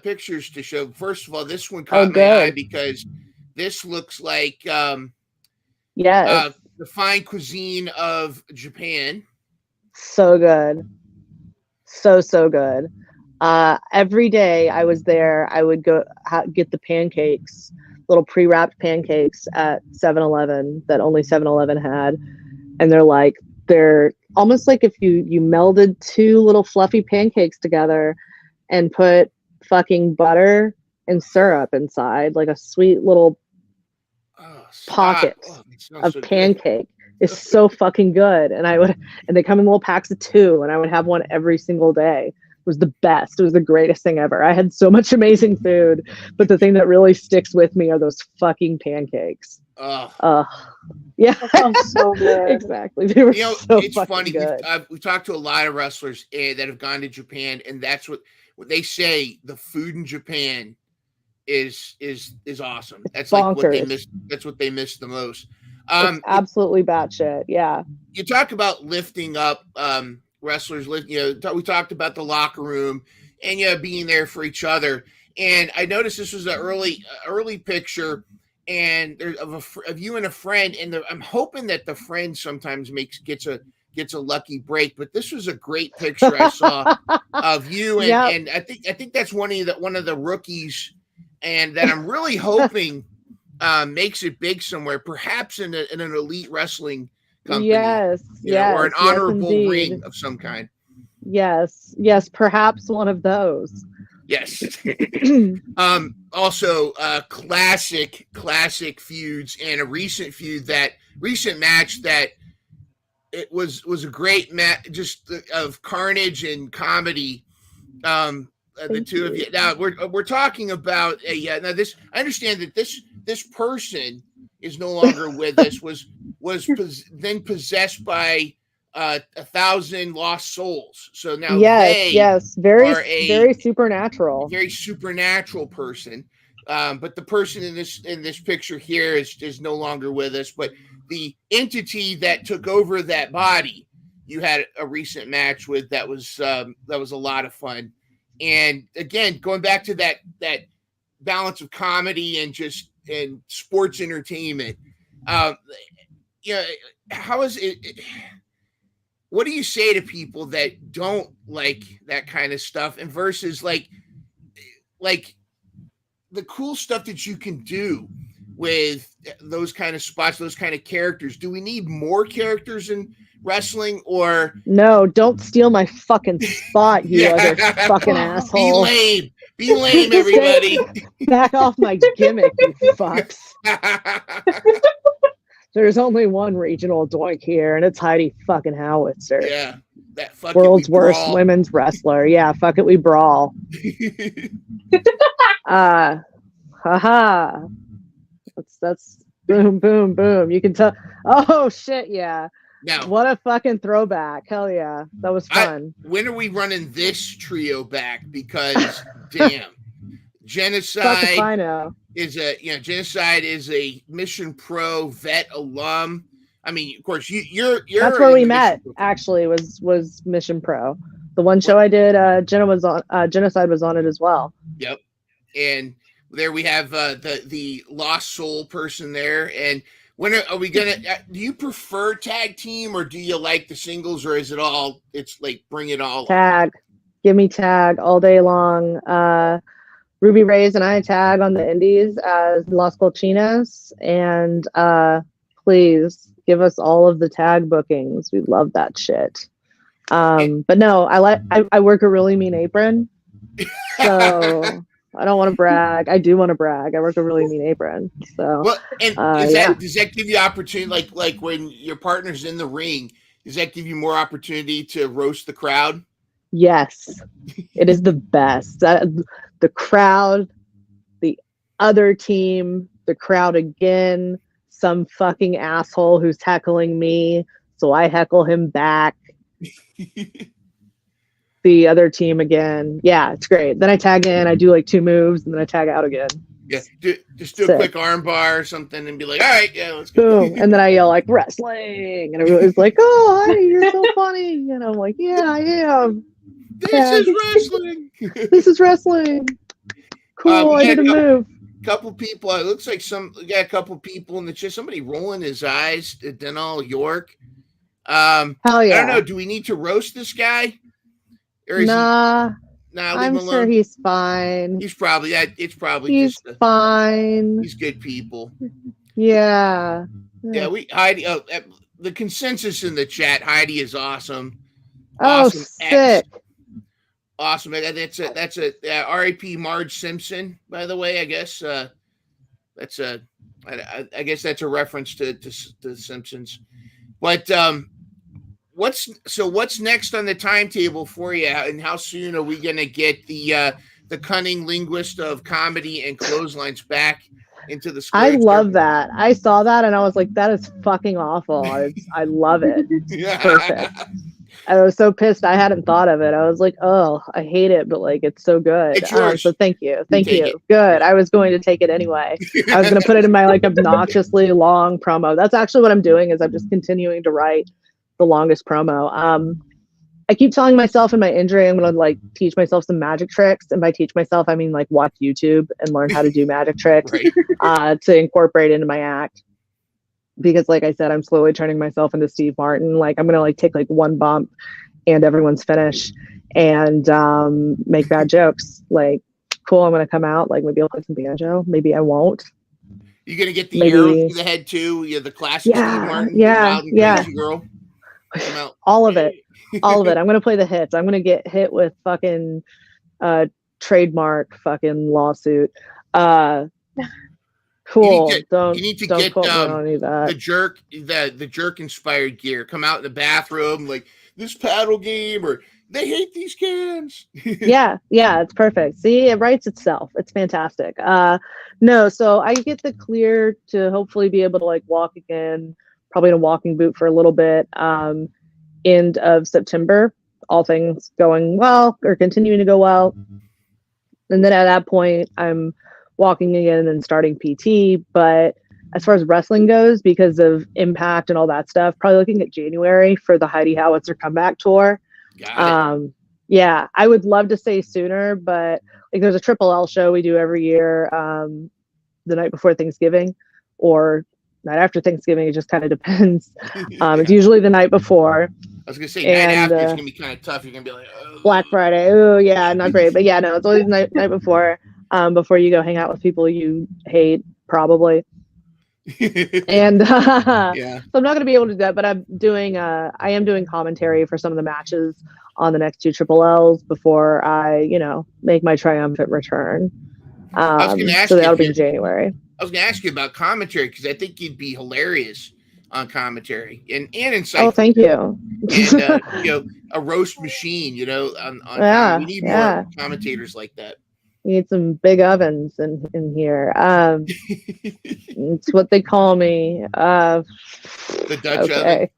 pictures to show. First of all, this one caught my eye because this looks like the fine cuisine of Japan. So good. So good. Every day I was there, I would go get the pancakes, little pre-wrapped pancakes at 7-Eleven that only 7-Eleven had. And they're almost like if you melded 2 little fluffy pancakes together and put fucking butter and syrup inside, like a sweet little pocket of pancake. is so fucking good. And they come in little packs of 2, and I would have one every single day. It was the best. It was the greatest thing ever. I had so much amazing food, but the thing that really sticks with me are those fucking pancakes. Yeah, That sounds so good. exactly. They were so it's fucking funny. good. We've talked to a lot of wrestlers that have gone to Japan, and that's what they say. The food in Japan is awesome. That's bonkers. like what they miss. That's what they miss the most. It's absolutely batshit. Yeah. You talk about lifting up wrestlers. We talked about the locker room and being there for each other. And I noticed this was an early picture, and there's of you and a friend. And I'm hoping that the friend sometimes gets a lucky break. But this was a great picture I saw of you, and I think that's one of the rookies, and that I'm really hoping makes it big somewhere, perhaps in an elite wrestling company. Yes, or an honorable indeed. ring of some kind. Yes, perhaps one of those. Yes. Also, classic feuds, and a recent match that it was a great match, just of carnage and comedy. The two of you. Now we're talking about now this. I understand that this person is no longer with us. Was then possessed by 1,000 lost souls. So now very supernatural. Very supernatural person. But the person in this picture here is no longer with us. But the entity that took over that body, you had a recent match with, that was a lot of fun. And again, going back to that balance of comedy and sports entertainment, how is it? What do you say to people that don't like that kind of stuff, and versus like the cool stuff that you can do with those kind of spots, those kind of characters? Do we need more characters in wrestling, or no? Don't steal my fucking spot, you other fucking asshole. Be lame, everybody. Back off my gimmick, you fucks. There's only one regional doink here, and it's Heidi fucking Howitzer. Yeah, that fucking world's worst women's wrestler. Yeah, fuck it, we brawl. Haha. That's boom, boom, boom. You can tell. Oh shit, yeah. Now, what a fucking throwback. Hell yeah. That was fun. When are we running this trio back? Because damn, Genocide is a Mission Pro vet alum. I mean, of course, you're that's where we met, actually, was Mission Pro. The one show I did, Genocide was on it as well. Yep. And there we have the lost soul person there. And when are we gonna? Do you prefer tag team, or do you like the singles, or is it all? It's like bring it all. Tag, give me tag all day long. Ruby Reyes and I tag on the Indies as Las Colchinas, and please give us all of the tag bookings. We love that shit. But no, I work a really mean apron, so. I don't want to brag. I do want to brag. I work a really mean apron. So, well, and does that give you opportunity, like when your partner's in the ring, does that give you more opportunity to roast the crowd? Yes, it is the best. The crowd, the other team, the crowd again, some fucking asshole who's heckling me, so I heckle him back. The other team again. Yeah, it's great. Then I tag in, I do like 2 moves, and then I tag out again. Yeah, just do a quick arm bar or something and be like, all right, yeah, let's go. Boom. And then I yell like wrestling, and everybody's like, oh, Heidi, you're so funny. And I'm like, yeah, I am. This is wrestling. This is wrestling. Cool, I did a move. Couple people, it looks like we got a couple people in the chat. Somebody rolling his eyes at Denal York. Hell yeah. I don't know, do we need to roast this guy? Nah, I'm sure he's fine. He's probably he's fine. He's good people. Yeah. Heidi. The consensus in the chat: Heidi is awesome. Oh, awesome, sick. Awesome. That's a R.I.P. Marge Simpson. By the way, I guess I guess that's a reference to The Simpsons. But what's next on the timetable for you, and how soon are we going to get the cunning linguist of comedy and clotheslines back into the square? I love that. I saw that and I was like, that is fucking awful. I love it. It's perfect. I was so pissed I hadn't thought of it. I was like, oh, I hate it, but like it's so good. It's yours. So thank you. Thank you. It. Good. I was going to take it anyway. I was going to put it in my like obnoxiously long promo. That's actually what I'm doing, is I'm just continuing to write the longest promo. I keep telling myself in my injury I'm going to like teach myself some magic tricks, and by teach myself I mean like watch YouTube and learn how to do magic tricks to incorporate into my act. Because like I said, I'm slowly turning myself into Steve Martin. Like I'm going to like take like one bump and everyone's finished, and make bad jokes. Like, cool, I'm going to come out, like maybe I'll play some banjo, maybe I won't. You're going to get the arrow through the head too. Yeah, the classic Steve Martin, Wild and Crazy Girl. Come out. All of it. All of it. I'm going to play the hits. I'm going to get hit with fucking trademark fucking lawsuit. Cool. You need to get the jerk inspired gear. Come out in the bathroom like this paddle game, or they hate these cans. yeah, it's perfect. See, it writes itself. It's fantastic. No, so I get the clear to hopefully be able to like walk again, probably in a walking boot for a little bit. End of September, all things going well or continuing to go well. And then at that point, I'm walking again and starting PT. But as far as wrestling goes, because of Impact and all that stuff, probably looking at January for the Heidi Howitzer comeback tour. Got it. Yeah, I would love to say sooner, but like there's a Triple L show we do every year, the night before Thanksgiving or night after Thanksgiving. It just kind of depends. It's usually the night before. I was gonna say night after is gonna be kind of tough. You're gonna be like, oh. Black Friday. Oh yeah, not great. But yeah, no, it's always night before. Before you go hang out with people you hate, probably. And so I'm not going to be able to do that, but I am doing commentary for some of the matches on the next 2 Triple L's before I, make my triumphant return. I was going to ask so that'll be in January. I was going to ask you about commentary because I think you'd be hilarious on commentary and insightful. Oh, thank you. And a roast machine. We need more commentators like that. We need some big ovens in here. It's what they call me. The Dutch oven.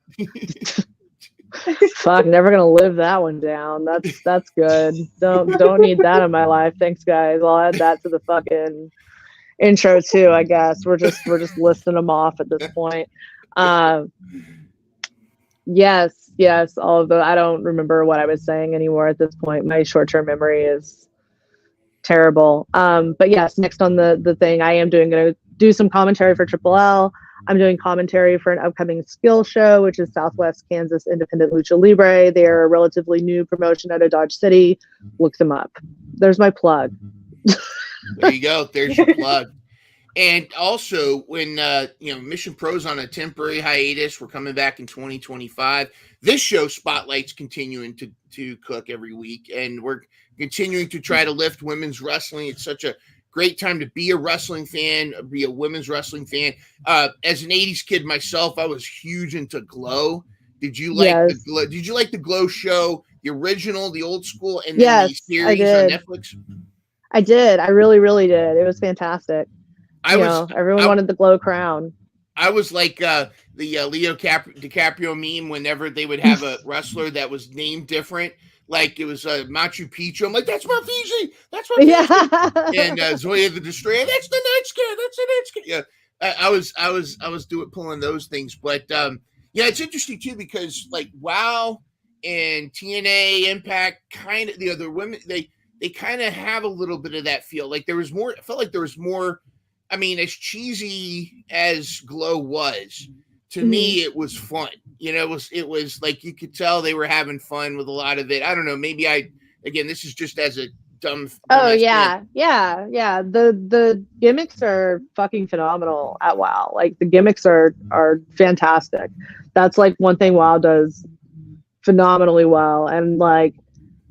Fuck, never gonna live that one down. That's good. Don't need that in my life. Thanks, guys. I'll add that to the fucking intro too. I guess we're just listing them off at this point. Yes, all of them. I don't remember what I was saying anymore at this point. My short-term memory is terrible. But yes, next on the thing, I am going to do some commentary for Triple L. I'm doing commentary for an upcoming skill show, which is Southwest Kansas Independent Lucha Libre. They're a relatively new promotion out of Dodge City. Look them up. There's my plug. There you go. There's your plug. And also, when Mission Pro's on a temporary hiatus, we're coming back in 2025. This show Spotlight's continuing to cook every week, and we're continuing to try to lift women's wrestling. It's such a great time to be a wrestling fan, be a women's wrestling fan. As an 80s kid myself, I was huge into Glow. Did you like the Glow? Did you like the Glow show, the original, the old school, and then the series on Netflix? I did. I really, really did. It was fantastic. Everyone wanted the Glow crown. I was like the Leo DiCaprio meme whenever they would have a wrestler that was named different. Like it was Machu Picchu. I'm like, that's Marfisi. That's Marfisi. Yeah. And Zoya the Destroyer. That's the Night Scare. That's the Night Scare. Yeah. I was pulling those things. But it's interesting too because like WoW and TNA Impact kind of the women they kind of have a little bit of that feel. Like there was more. I felt like there was more. I mean, as cheesy as Glow was, to me, it was fun. It was like you could tell they were having fun with a lot of it. I don't know. Maybe this is just as a dumb. Oh yeah. The gimmicks are fucking phenomenal at WoW. Like the gimmicks are fantastic. That's like one thing WoW does phenomenally well, and like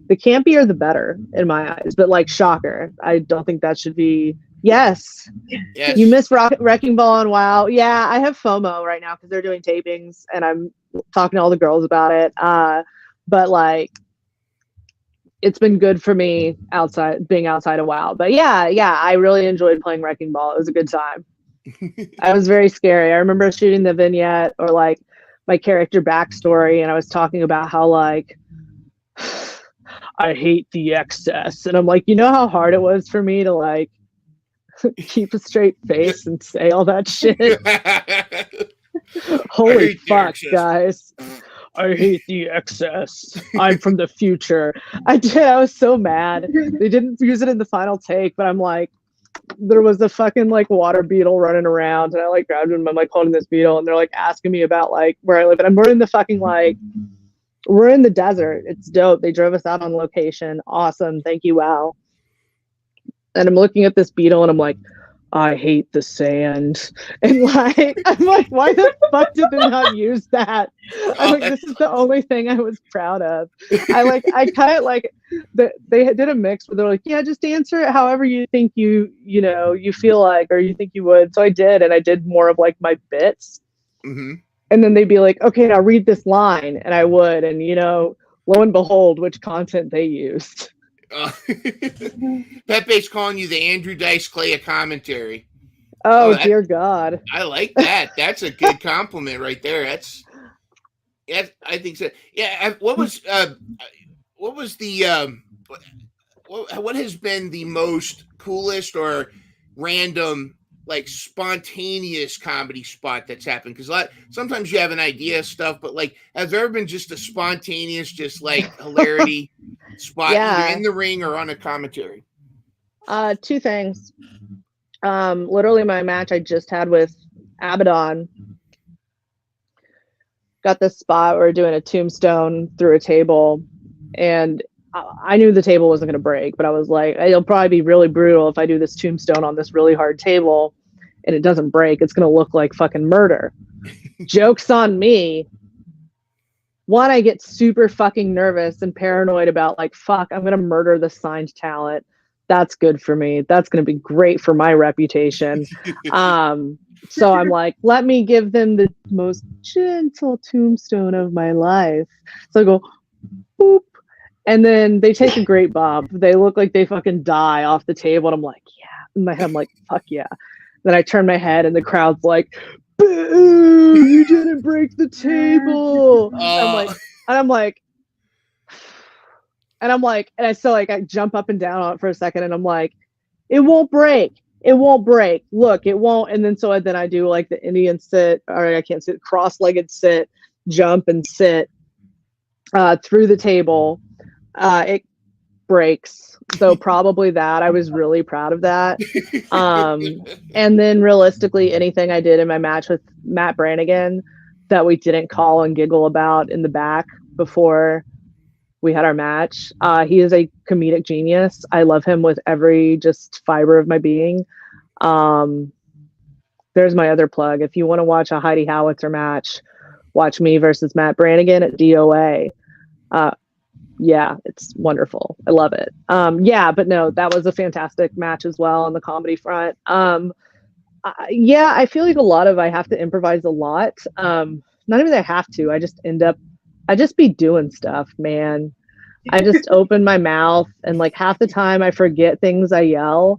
the campier the better in my eyes. But like shocker, I don't think that should be Yes. Yes. You missed Wrecking Ball on WoW. Yeah, I have FOMO right now because they're doing tapings and I'm talking to all the girls about it. But like, it's been good for me being outside of WoW. But yeah, I really enjoyed playing Wrecking Ball. It was a good time. I was very scary. I remember shooting the vignette or like my character backstory, and I was talking about how like I hate the excess, and I'm like, you know how hard it was for me to like keep a straight face and say all that shit. Holy fuck, guys. I hate the excess. I'm from the future. I was so mad. They didn't use it in the final take, but I'm like, there was a fucking like water beetle running around, and I like grabbed him. I'm like holding this beetle, and they're like asking me about like where I live, and we're in the fucking like, we're in the desert. It's dope. They drove us out on location. Awesome. Thank you. Wow. And I'm looking at this beetle, and I'm like, I hate the sand. And like, I'm like, why the fuck did they not use that? I'm like, this is the only thing I was proud of. I kind of like, they did a mix where they're like, yeah, just answer it however you think you feel like, or you think you would. So I did, and I did more of like my bits. Mm-hmm. And then they'd be like, okay, now read this line. And I would, and lo and behold, which content they used. Pepe's calling you the Andrew Dice Clay of commentary. Oh dear God. I like that. That's a good compliment right there. Yeah, I think so. Yeah. What has been the most coolest or random, like spontaneous comedy spot that's happened? Because sometimes you have an idea of stuff, but like, has there ever been just a spontaneous, just like hilarity spot, either in the ring or on a commentary? Two things. Literally my match I just had with Abaddon. Got this spot where we're doing a tombstone through a table, and I knew the table wasn't going to break, but I was like, it'll probably be really brutal if I do this tombstone on this really hard table and it doesn't break. It's going to look like fucking murder. Joke's on me. One, I get super fucking nervous and paranoid about like, fuck, I'm going to murder the signed talent. That's good for me. That's going to be great for my reputation. So I'm like, let me give them the most gentle tombstone of my life. So I go, boop. And then they take a great bob. They look like they fucking die off the table. And I'm like, yeah. In my head, I'm like, fuck yeah. Then I turn my head and the crowd's like, boo, you didn't break the table. And I jump up and down on it for a second, and I'm like, it won't break. It won't break. Look, it won't. And then then I do like the Indian sit, or I can't sit, cross-legged sit, jump and sit through the table. It breaks. So probably that. I was really proud of that. And then realistically, anything I did in my match with Matt Brannigan that we didn't call and giggle about in the back before we had our match. He is a comedic genius. I love him with every just fiber of my being. There's my other plug. If you want to watch a Heidi Howitzer match, watch me versus Matt Brannigan at DOA. Yeah, it's wonderful. I love it. But no, that was a fantastic match as well on the comedy front. I feel like I have to improvise a lot. Not even that I have to. I just be doing stuff, man. I just open my mouth, and like half the time I forget things I yell,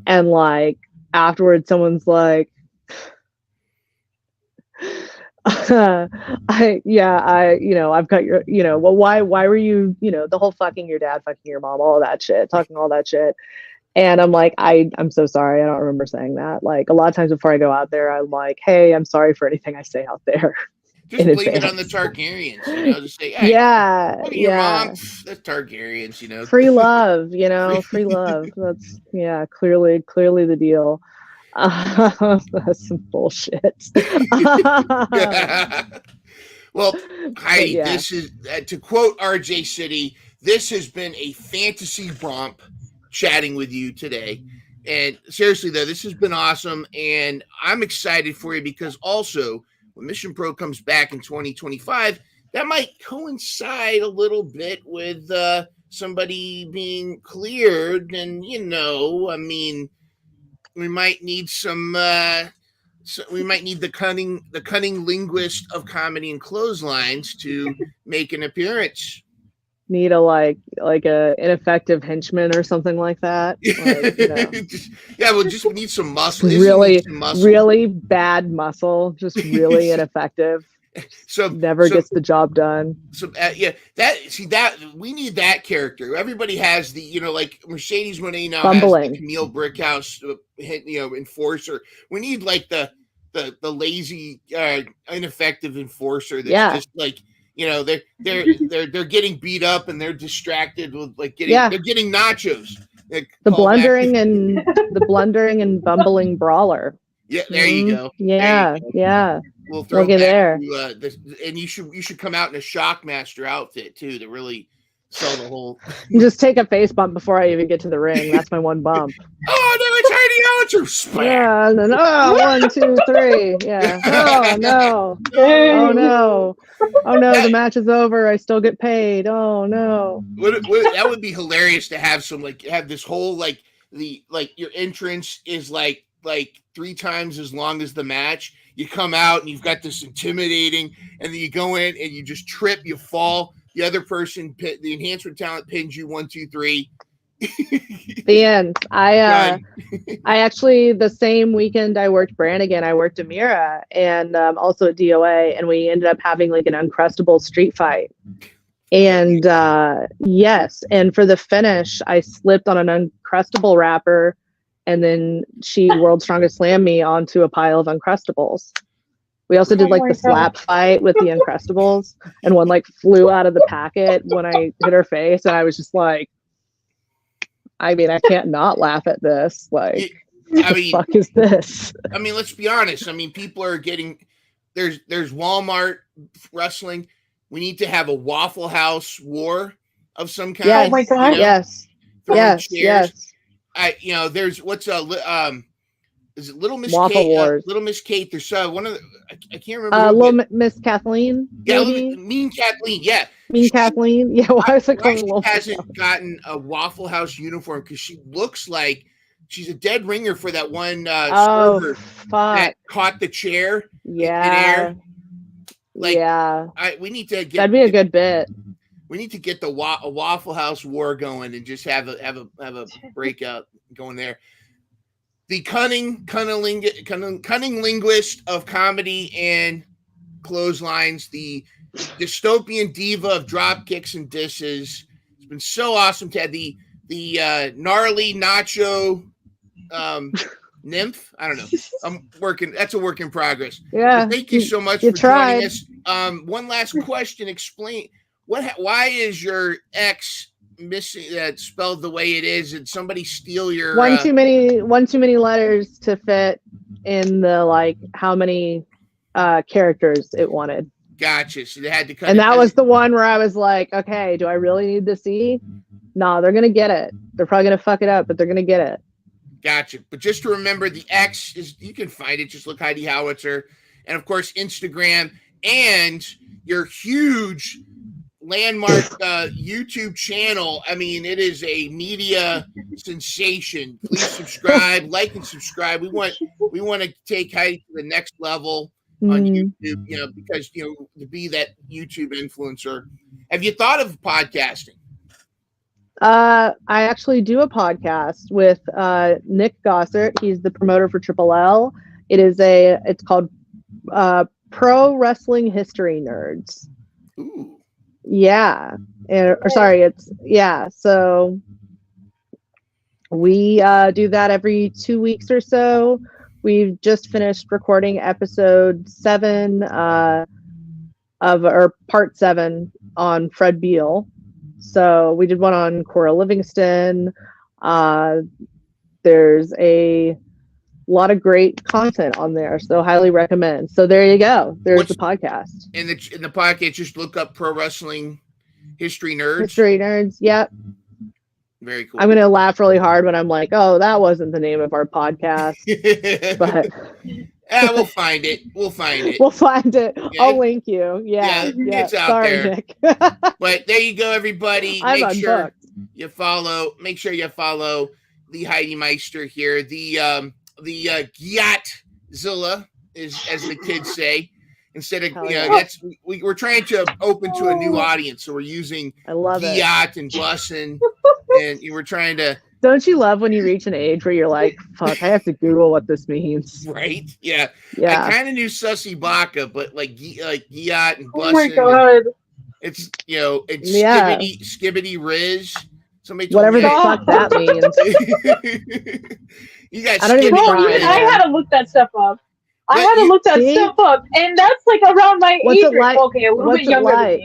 and like afterwards someone's like, I've got your, well, why were you, the whole fucking your dad, fucking your mom, all that shit, talking all that shit. And I'm like, I'm so sorry. I don't remember saying that. Like a lot of times before I go out there, I'm like, hey, I'm sorry for anything I say out there. Just blame it on the Targaryens, just say, hey, your mom, that's Targaryens, Free love, free love. That's, clearly the deal. That's some bullshit. Well, Heidi, this is, to quote RJ City, this has been a fantasy romp chatting with you today. And seriously, though, this has been awesome. And I'm excited for you because also, when Mission Pro comes back in 2025, that might coincide a little bit with somebody being cleared. And, need some. We might need the cunning linguist of comedy and clotheslines to make an appearance. Need a like a ineffective henchman or something like that. We need some muscle. Really bad muscle, just really ineffective. Never gets the job done. That we need that character. Everybody has the like Mercedes Monet now bumbling. Has the Camille Brickhouse enforcer. We need like the lazy ineffective enforcer that's just like they're getting beat up and they're distracted with they're getting nachos. The blundering and bumbling brawler. Yeah, there you go. Yeah, yeah. We'll throw back there. And you should come out in a Shockmaster outfit too to really sell the whole. Just take a face bump before I even get to the ring. That's my one bump. Oh no, it's Heidi Howitzer. Yeah, and then 1, 2, 3. Yeah. Oh no. Oh no. Oh no, the match is over. I still get paid. Oh no. That would be hilarious to have have this whole your entrance is like 3 times as long as the match. You come out and you've got this intimidating, and then you go in and you just trip, you fall. The other person, the enhancement talent, pins you 1, 2, 3. The end. I actually the same weekend I worked Brannigan, I worked Amira and also at DOA, and we ended up having like an Uncrustable street fight. And yes, and for the finish, I slipped on an Uncrustable wrapper. And then she World's Strongest Slammed me onto a pile of Uncrustables. We also did the slap fight with the Uncrustables, and one flew out of the packet when I hit her face, and I was just like, I can't not laugh at this. What the fuck is this? Let's be honest. People are getting there's Walmart wrestling. We need to have a Waffle House war of some kind. Yes. Oh my god! Yes. There's is it Little Miss Waffle Kate? Wars. Little Miss Kate. There's one of the I can't remember. Little Miss Kathleen. Yeah, maybe? Mean Kathleen. Yeah, Kathleen. Yeah, why is it called Little? She hasn't gotten a Waffle House uniform because she looks like she's a dead ringer for that one server that caught the chair. Yeah. In air. We need to get. That'd be a good bit. We need to get a Waffle House war going and just have a breakout going there. The cunning linguist of comedy and clotheslines, the dystopian diva of drop kicks and disses. It's been so awesome to have the gnarly nacho nymph. I don't know. That's a work in progress. Yeah. But thank you so much for joining us. One last question. Explain. Why is your X missing? That spelled the way it is? Did somebody steal your one too many letters to fit in the how many characters it wanted? Gotcha. So they had to cut. And that was the one where I was like, okay, do I really need the C? No, they're gonna get it. They're probably gonna fuck it up, but they're gonna get it. Gotcha. But just to remember, the X is, you can find it. Just look Heidi Howitzer, and of course Instagram, and your huge landmark YouTube channel. It is a media sensation. Please subscribe, like, and subscribe. We want to take Heidi to the next level on YouTube, because to be that YouTube influencer. Have you thought of podcasting? I actually do a podcast with Nick Gossert. He's the promoter for Triple L. It's called Pro Wrestling History Nerds. Ooh. Yeah. So we do that every 2 weeks or so. We've just finished recording episode 7 part 7 on Fred Beal. So we did one on Cora Livingston. There's a lot of great content on there, so highly recommend. So there you go. There's the podcast. In the podcast, just look up Pro Wrestling History Nerds. History Nerds. Yep. Very cool. I'm gonna laugh really hard when I'm like, oh, that wasn't the name of our podcast. But we'll find it. We'll find it. Yeah. I'll link you. Yeah. It's out Sorry, there. Nick. But there you go, everybody. Make sure you follow the Heidi Meister here. Gyatzilla, is as the kids say. Instead of yeah. we're trying to open to a new audience, so we're using I love it. Gyat and bussin', and we're trying to. Don't you love when you reach an age where you're like, fuck, I have to Google what this means? Right? Yeah. Yeah. I kind of knew Sussy Baka, but like Gyat and bussin'. Oh my god. It's skibbity Riz. Somebody told Whatever me the fuck that means. You guys, I don't even Bro, try. even I had to look that stuff up. I had to look that See? stuff up, and that's like around my What's age. it like? Okay, a little What's bit it younger like?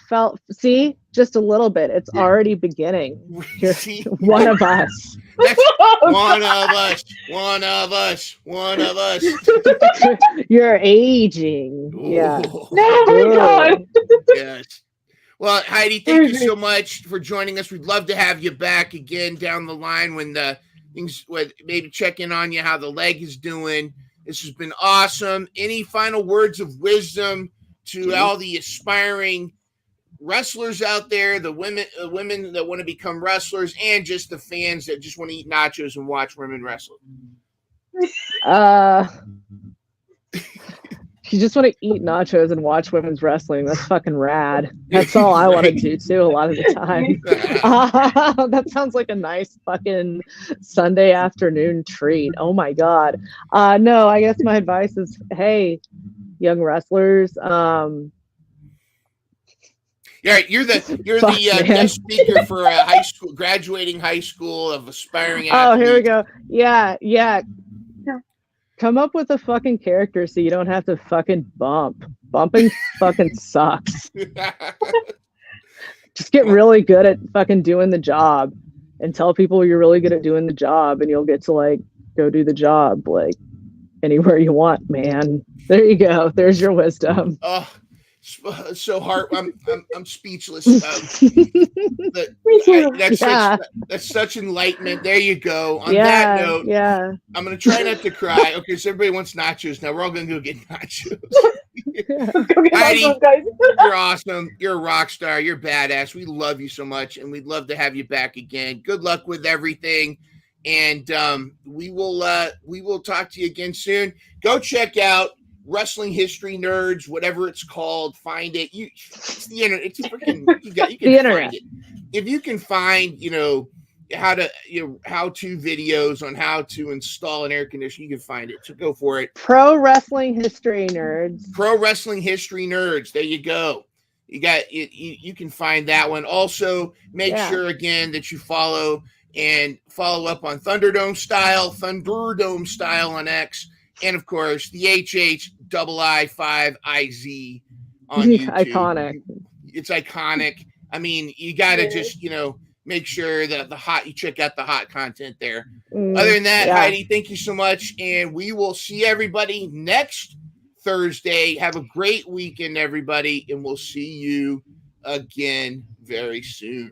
than me. See, just a little bit. It's already beginning. You're See? one of us. That's one of us. One of us. One of us. You're aging. Yeah. Oh, Oh my god. yes. Well, Heidi, thank you so much for joining us. We'd love to have you back again down the line when the things, maybe check in on you, how the leg is doing. This has been awesome. Any final words of wisdom to all the aspiring wrestlers out there, the women that want to become wrestlers, and just the fans that just want to eat nachos and watch women wrestle? You just want to eat nachos and watch women's wrestling. That's fucking rad. That's all I want to do too a lot of the time. That sounds like a nice fucking Sunday afternoon treat. Oh my god. No, I guess my advice is, hey, young wrestlers, Yeah, you're the guest speaker for a graduating high school of aspiring athletes. Oh, here we go. Yeah. Come up with a fucking character so you don't have to fucking bump. Bumping fucking sucks. Just get really good at fucking doing the job and tell people you're really good at doing the job, and you'll get to like go do the job like anywhere you want, man. There you go. There's your wisdom. Oh, so hard. I'm speechless. That's such enlightenment. There you go. On that note, I'm gonna try not to cry. Okay, so everybody wants nachos now. We're all gonna go get nachos. Heidi, you're awesome. You're a rock star. You're badass. We love you so much, and we'd love to have you back again. Good luck with everything, and we will talk to you again soon. Go check out Wrestling History Nerds, whatever it's called. Find it. It's the internet. It's freaking. You can the internet. Find it. If you can find, how-to videos on how to install an air conditioner, you can find it. So go for it. Pro Wrestling History Nerds. Pro Wrestling History Nerds. There you go. You got it. You can find that one. Also, make sure again that you follow up on Thunderdome Style on X. And of course, the HHII5IZ on YouTube. Iconic. It's iconic. I mean, you got to just, make sure that you check out the hot content there. Other than that, Heidi, thank you so much. And we will see everybody next Thursday. Have a great weekend, everybody. And we'll see you again very soon.